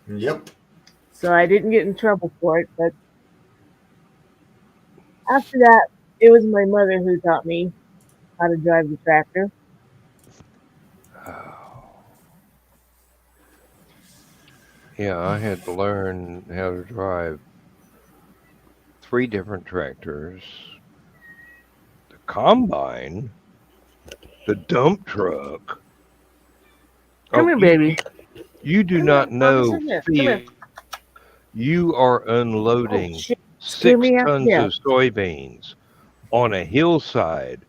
Yep. So I didn't get in trouble for it, but after that, it was my mother who taught me how to drive the tractor. Yeah, I had to learn how to drive 3 different tractors, the combine, the dump truck. Come Oh, here, baby. you do Come here, not Mama, sit know here. Come here. feel. You are Oh, unloading shit. Scare six me half to tons death. of soybeans on a hillside,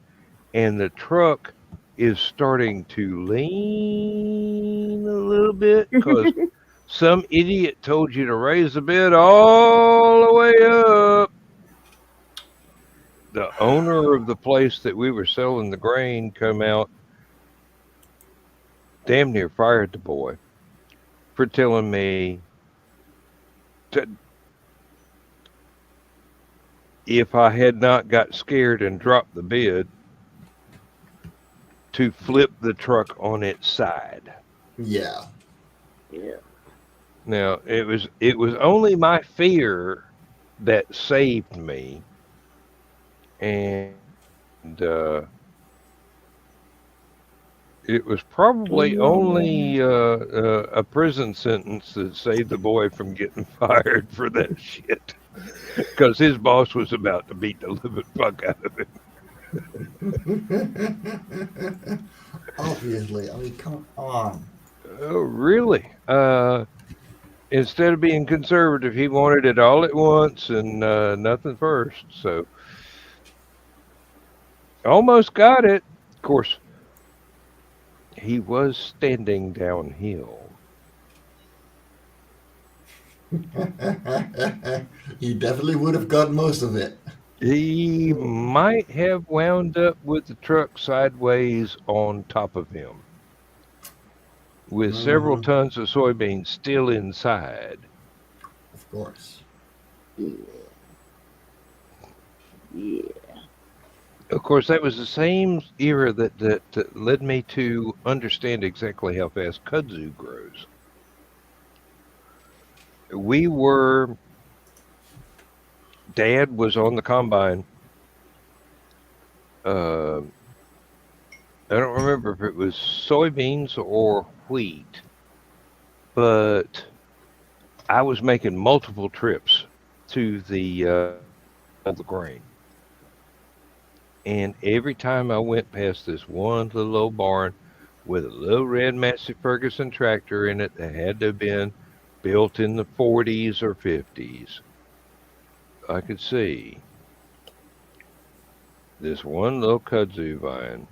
and the truck is starting to lean a little bit because some idiot told you to raise the bed all the way up. The owner of the place that we were selling the grain come out, damn near fired the boy for telling me to, if I had not got scared and dropped the bed, to flip the truck on its side. Yeah. Yeah. Now it was only my fear that saved me, and it was probably only a prison sentence that saved the boy from getting fired for that shit, because his boss was about to beat the living fuck out of him. Obviously. I mean, come on. Oh, really? Instead of being conservative, he wanted it all at once and nothing first. So almost got it. Of course, he was standing downhill. He definitely would have got most of it. He might have wound up with the truck sideways on top of him, with several Hmm. tons of soybeans still inside. Of course. Yeah. Of course, that was the same era that led me to understand exactly how fast kudzu grows. We were, Dad was on the combine. Uh, I don't remember if it was soybeans or wheat, but I was making multiple trips to the grain. And every time I went past this one little old barn with a little red Massey Ferguson tractor in it that had to have been built in the 40s or 50s, I could see this one little kudzu vine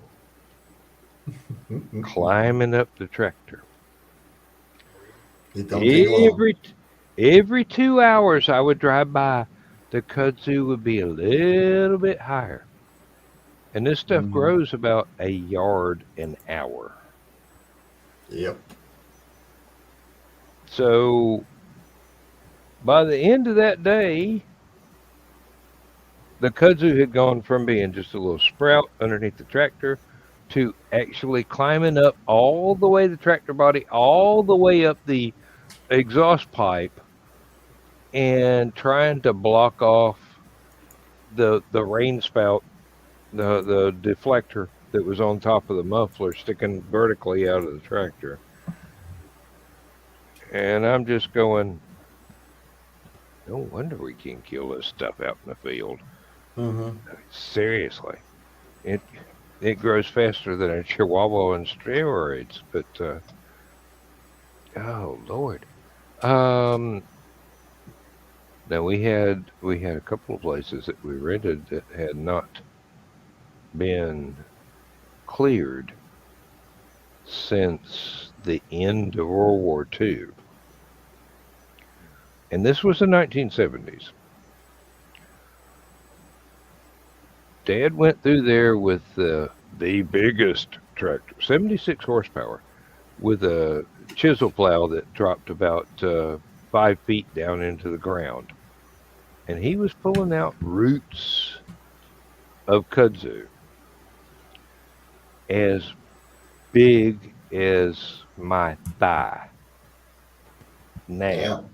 climbing up the tractor. It don't take long. Every every 2 hours I would drive by, the kudzu would be a little bit higher. And this stuff Hmm. grows about a yard an hour. Yep. So by the end of that day, the kudzu had gone from being just a little sprout underneath the tractor to actually climbing up all the way the tractor body, all the way up the exhaust pipe, and trying to block off the rain spout, the deflector that was on top of the muffler sticking vertically out of the tractor. And I'm just going, no wonder we can kill this stuff out in the field. Hmm. Seriously, it it grows faster than a chihuahua on steroids. But oh Lord, Um, Now we had a couple of places that we rented that had not been cleared since the end of World War II, and this was the 1970s. Dad went through there with the biggest tractor, 76 horsepower, with a chisel plow that dropped about 5 feet down into the ground, and he was pulling out roots of kudzu as big as my thigh. Now, Damn.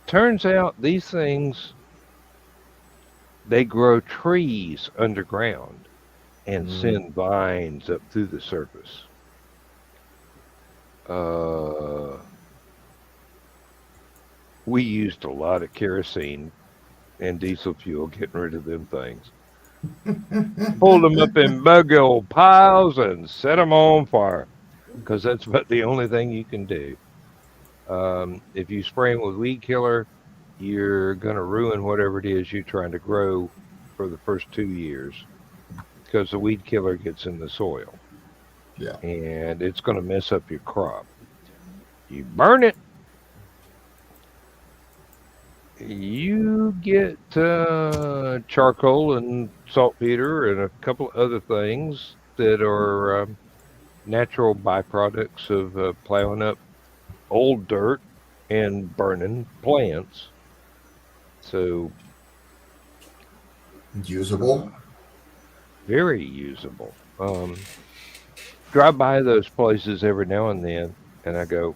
turns out these things, they grow trees underground and send vines up through the surface. Uh, we used a lot of kerosene and diesel fuel getting rid of them things. Pulled them up in big old piles and set them on fire because that's about the only thing you can do. If you spray them with weed killer, you're going to ruin whatever it is you're trying to grow for the first 2 years because the weed killer gets in the soil Yeah. and it's going to mess up your crop. You burn it, you get charcoal and saltpeter and a couple of other things that are natural byproducts of plowing up old dirt and burning plants. So Usable. very usable. Drive by those places every now and then, and I go,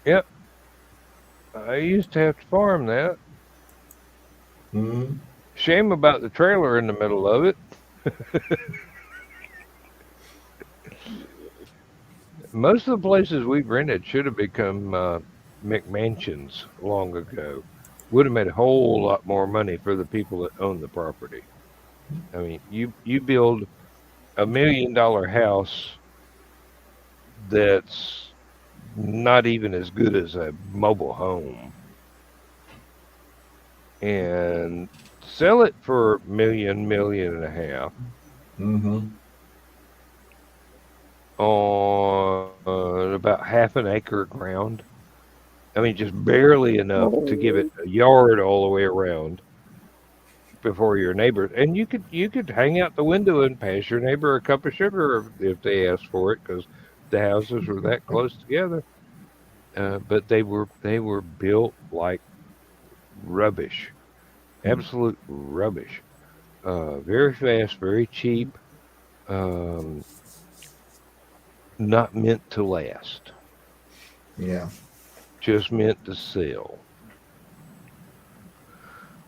"Yep, I used to have to farm that. Mm. Shame about the trailer in the middle of it." Most of the places we've rented should have become McMansions long ago. Would have made a whole lot more money for the people that own the property. I mean, you build $1 million house that's not even as good as a mobile home and sell it for million and a half Mm-hmm. on about half an acre of ground. I mean, just barely enough to give it a yard all the way around before your neighbor. And you could hang out the window and pass your neighbor a cup of sugar if they asked for it because the houses were that close together. But they were built like rubbish, absolute rubbish. Very fast, very cheap. Um, Not meant to last, Yeah. just meant to sell.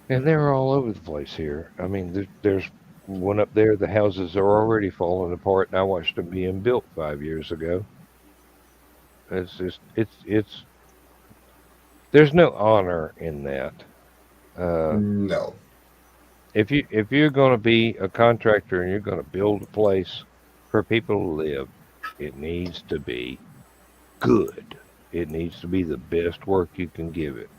And they're all over the place here. I mean, there's one up there. The houses are already falling apart, and I watched them being built 5 years ago. It's just it's. There's no honor in that. Uh, No. if you're going to be a contractor and you're going to build a place for people to live, it needs to be good. It needs to be the best work you can give it.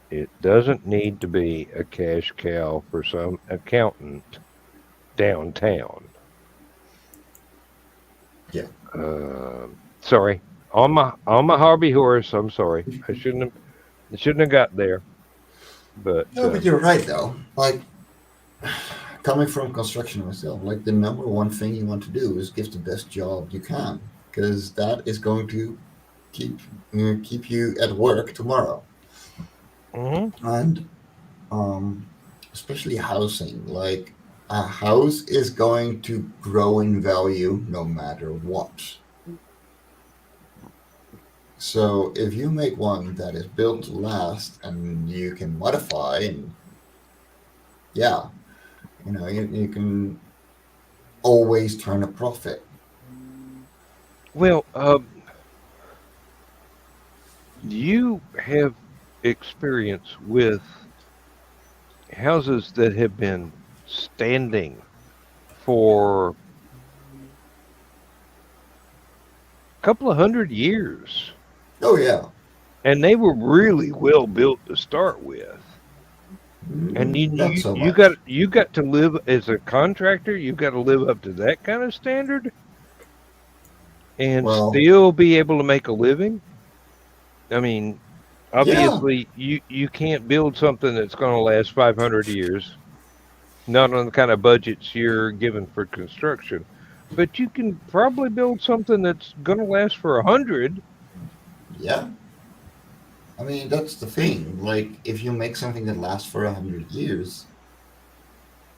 It doesn't need to be a cash cow for some accountant downtown. Yeah. Sorry, on my hobby horse. I'm sorry. I shouldn't have got there. But No, but you're right though. Like coming from construction myself, like the number one thing you want to do is give the best job you can, because that is going to keep keep you at work tomorrow. mhm. And um, especially housing, like a house is going to grow in value no matter what. So if you make one that is built to last and you can modify and yeah, you can always turn a profit. Well, you have experience with houses that have been standing for couple of 100 years. Oh yeah. And they were really well built to start with. And Not so you much. got to live as a contractor. You've got to live up to that kind of standard, and Well, still be able to make a living. I mean, yeah, obviously, you can't build something that's going to last 500 years. Not on the kind of budgets you're given for construction, but you can probably build something that's going to last for 100. yeah. I mean, that's the thing. Like, if you make something that lasts for 100 years,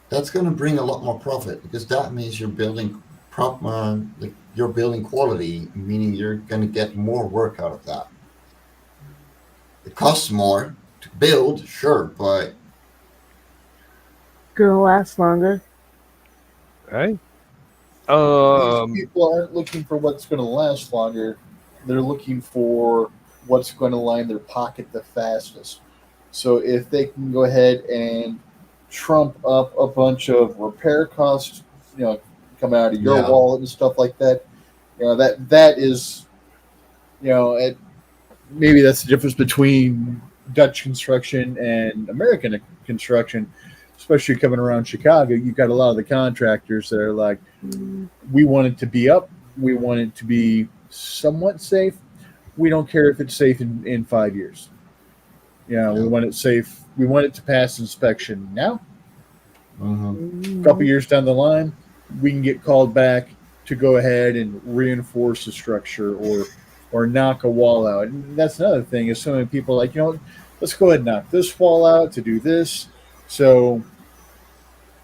that's going to bring a lot more profit because that means you're building like you're building quality, meaning you're going to get more work out of that. It costs more to build, sure, but Gonna last longer. Right? These people aren't looking for what's going to last longer. They're looking for what's going to line their pocket the fastest. So if they can go ahead and trump up a bunch of repair costs, coming out of your yeah, wallet and stuff like that, that is, it, maybe that's the difference between Dutch construction and American construction. Especially coming around Chicago, you've got a lot of the contractors that are like, we want it to be up, we want it to be somewhat safe. We don't care if it's safe in 5 years. We want it safe. We want it to pass inspection now. A couple years down the line, we can get called back to go ahead and reinforce the structure or knock a wall out. And that's another thing is so many people are like, let's go ahead and knock this wall out to do this. So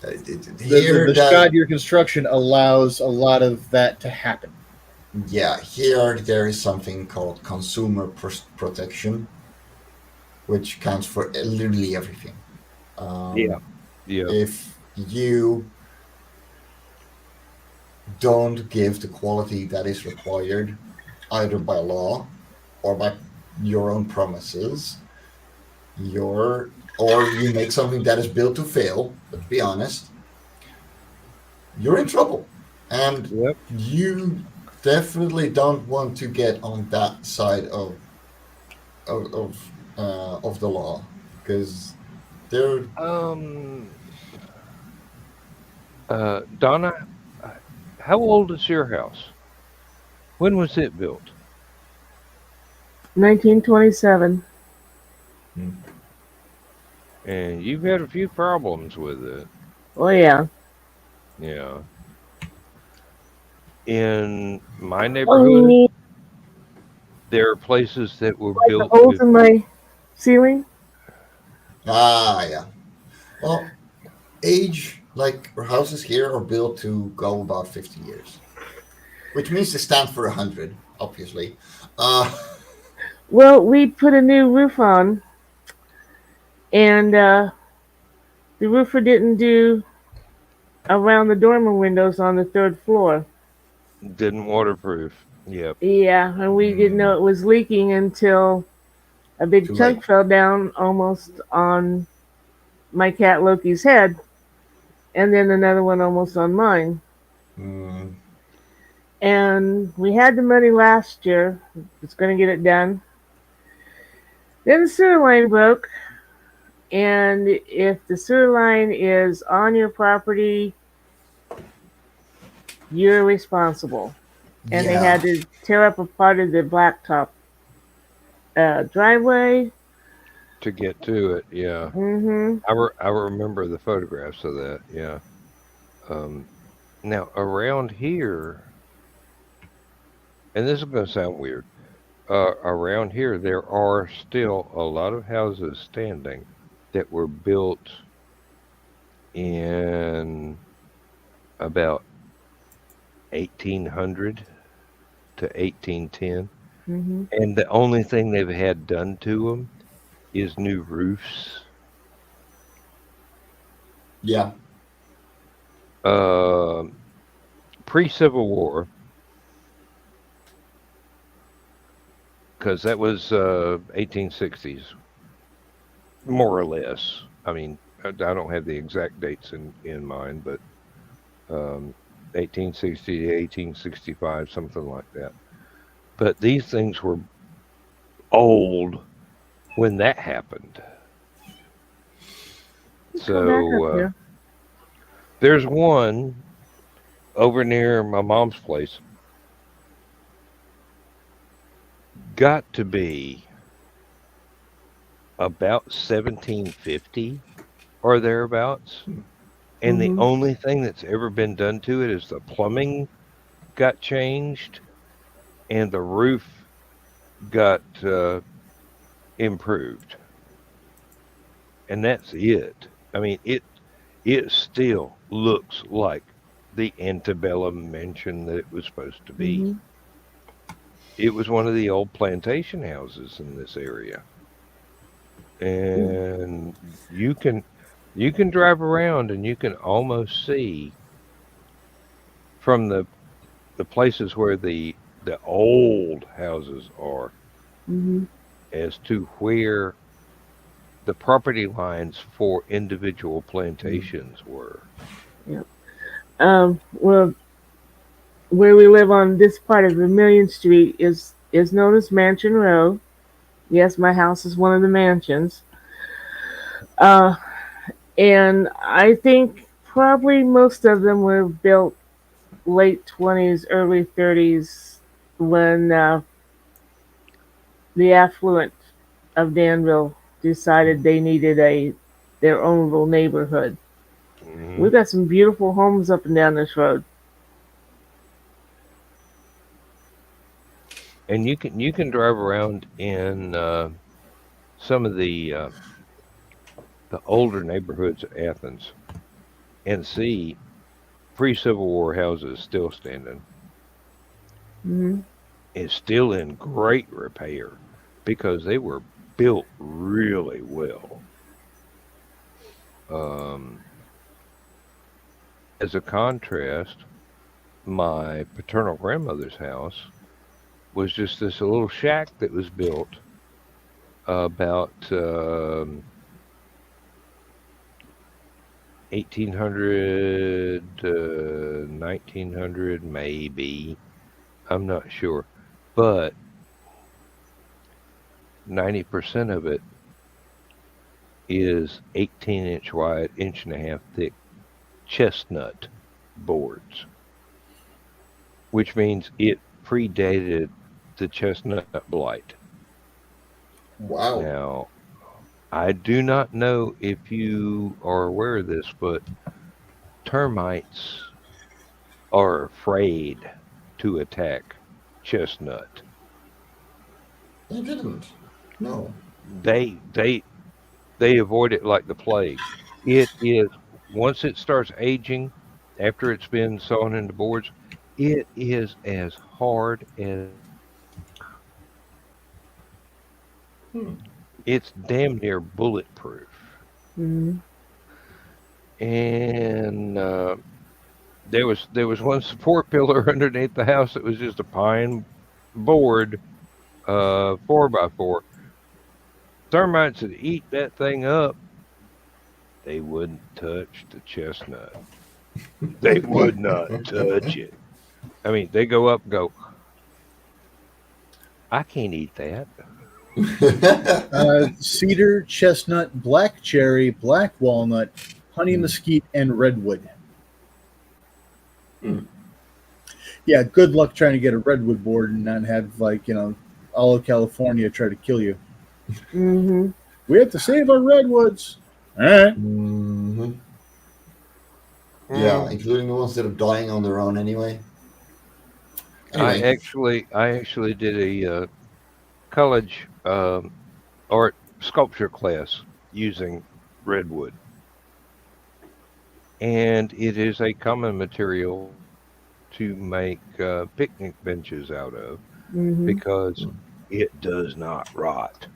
the Scott Year construction allows a lot of that to happen. Yeah, here there is something called consumer protection, which counts for literally everything. Yeah. If you don't give the quality that is required, either by law or by your own promises, or you make something that is built to fail, let's be honest, you're in trouble. And you definitely don't want to get on that side of the law because they're Donna, how old is your house? When was it built? 1927. And you've had a few problems with it. Oh yeah. Yeah. In my neighborhood, there are places that were built the holes in my ceiling. Yeah. Well, age, like our houses here are built to go about 50 years, which means they stand for 100, obviously. Well, we put a new roof on, and the roofer didn't do around the dormer windows on the 3rd floor. Didn't waterproof. Yep. Yeah, and we didn't know it was leaking until a big chunk fell down almost on my cat Loki's head, and then another one almost on mine. And we had the money last year. It's going to get it done. Then the sewer line broke, and if the sewer line is on your property, you're responsible. And they had to tear up a part of the blacktop driveway to get to it. Yeah. I remember the photographs of that. Yeah. Now around here, and this is going to sound weird. Around here, there are still a lot of houses standing that were built in about 1800 to 1810. And the only thing they've had done to them is new roofs. Yeah. Pre-Civil War, because that was 1860s, more or less. I mean, I don't have the exact dates in mind, but 1860 to 1865, something like that. But these things were old when that happened. Come back up So here. there's one over near my mom's place. Got to be about 1750 or thereabouts. And the Mhm. only thing that's ever been done to it is the plumbing got changed and the roof got improved. And that's it. I mean, it still looks like the antebellum mansion that it was supposed to be. Mhm. It was one of the old plantation houses in this area. And you can drive around and you can almost see from the places where the old houses are Mhm. as to where the property lines for individual plantations were. Yep. Well, where we live on this part of Vermilion Street is known as Mansion Row. Yes, my house is one of the mansions. Uh, and I think probably most of them were built late 20s, early 30s when the affluent of Danville decided they needed their own little neighborhood. Hmm. We've got some beautiful homes up and down this road. And you can drive around in some of the older neighborhoods of Athens and see pre-Civil War houses still standing. Hmm. It's still in great repair because they were built really well. Um, as a contrast, my paternal grandmother's house was just this little shack that was built about 1800 1900 maybe. I'm not sure, but 90% of it is 18-inch wide, inch and a half thick chestnut boards, which means it predated the chestnut blight. Wow. Now, I do not know if you are aware of this, but termites are afraid to attack chestnut. I didn't. No. They avoid it like the plague. It is once it starts aging, after it's been sawn into boards, it is as hard as Hmm. it's damn near bulletproof. Hmm. And there was one support pillar underneath the house that was just a pine board, 4x4. Termites would eat that thing up. They wouldn't touch the chestnut. They would not touch it. I mean, they go up and go, I can't eat that. Cedar, chestnut, black cherry, black walnut, honey mesquite, and redwood. Hmm. Yeah, good luck trying to get a redwood board and not have all of California try to kill you. Hmm. We have to save our redwoods. All right. Hmm. Yeah, Mm, including the ones that are dying on their own anyway. I Anyway. actually, I actually did a college art sculpture class using redwood, and it is a common material to make picnic benches out of Hmm. because it does not rot.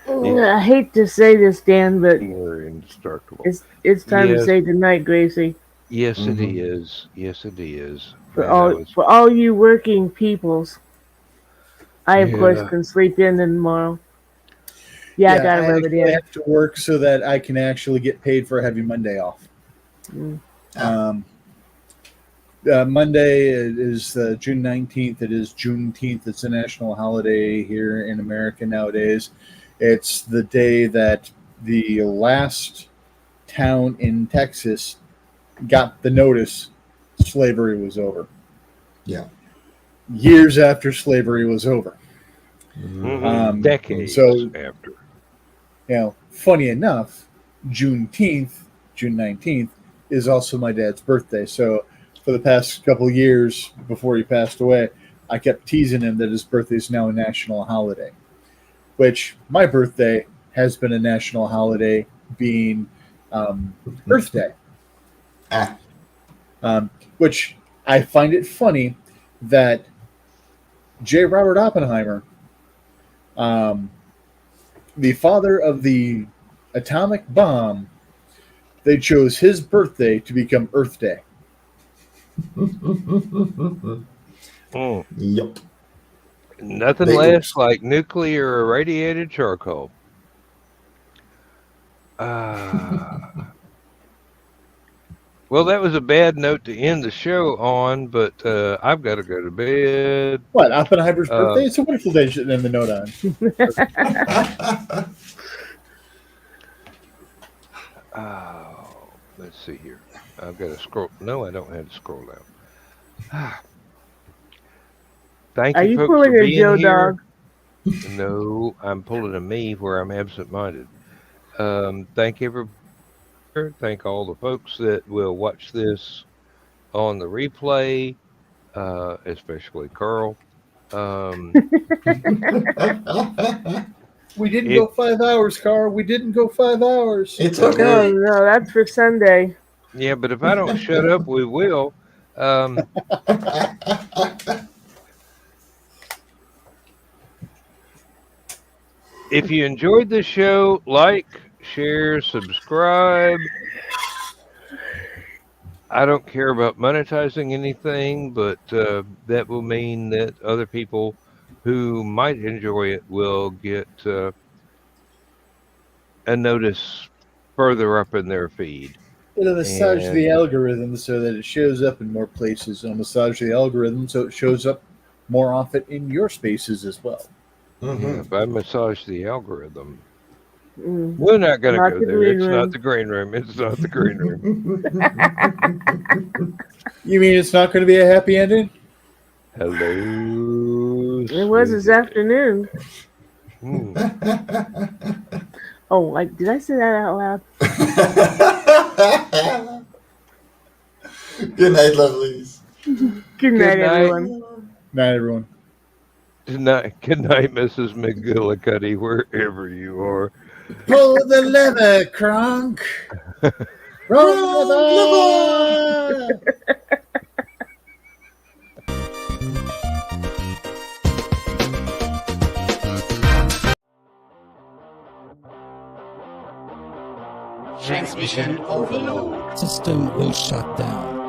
It's I hate to say this, Dan, but near indestructible. it's time to Yes, say goodnight, Gracie. yes, it Hmm. is. Yes, it is. For Man, I all was. for all you working peoples, I of course Yeah. can sleep in tomorrow. Yeah, I Yeah, gotta I rub it actually in. have to work so that I can actually get paid for a heavy Monday off. Mm. Ah. Um, Monday is June 19th. It is Juneteenth. It's a national holiday here in America nowadays. It's the day that the last town in Texas got the notice slavery was over. Yeah. Years after slavery was over. Decades so, after. Funny enough, June 19th, is also my dad's birthday. So for the past couple of years before he passed away, I kept teasing him that his birthday is now a national holiday, which my birthday has been a national holiday, being Earth Day. Which I find it funny that J. Robert Oppenheimer, the father of the atomic bomb, they chose his birthday to become Earth Day. Yep. Nothing Bagels. less like nuclear irradiated charcoal. Well, that was a bad note to end the show on, but I've got to go to bed. What, Oppenheimer's birthday? It's a wonderful day to end the note on. Let's see here. I've got to scroll. No, I don't have to scroll down. Thank Are you, you folks, pulling for a being Joe here. Dog? No, I'm pulling a me where I'm absent-minded. Thank everybody. Thank all the folks that will watch this on the replay, especially Carl. We didn't go 5 hours, Carl. We didn't go 5 hours. It's No, okay. no, that's for Sunday. Yeah, but if I don't shut up, we will. If you enjoyed the show, like, share, subscribe. I don't care about monetizing anything, but that will mean that other people who might enjoy it will get a notice further up in their feed. It'll massage the algorithm so that it shows up in more places. It'll massage the algorithm so it shows up more often in your spaces as well. Yeah, if I massage the algorithm, we're not going to go there. It's not the green room. It's not the green room. You mean it's not going to be a happy ending? Hello. It was this afternoon. Oh, did I say that out loud? Good night, lovelies. Good night, everyone. Night, everyone. Good night, Mrs. McGillicuddy, wherever you are. Pull the lever, Kronk. Roll the lever. Transmission overload. System will shut down.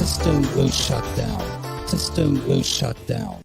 System will shut down. System will shut down.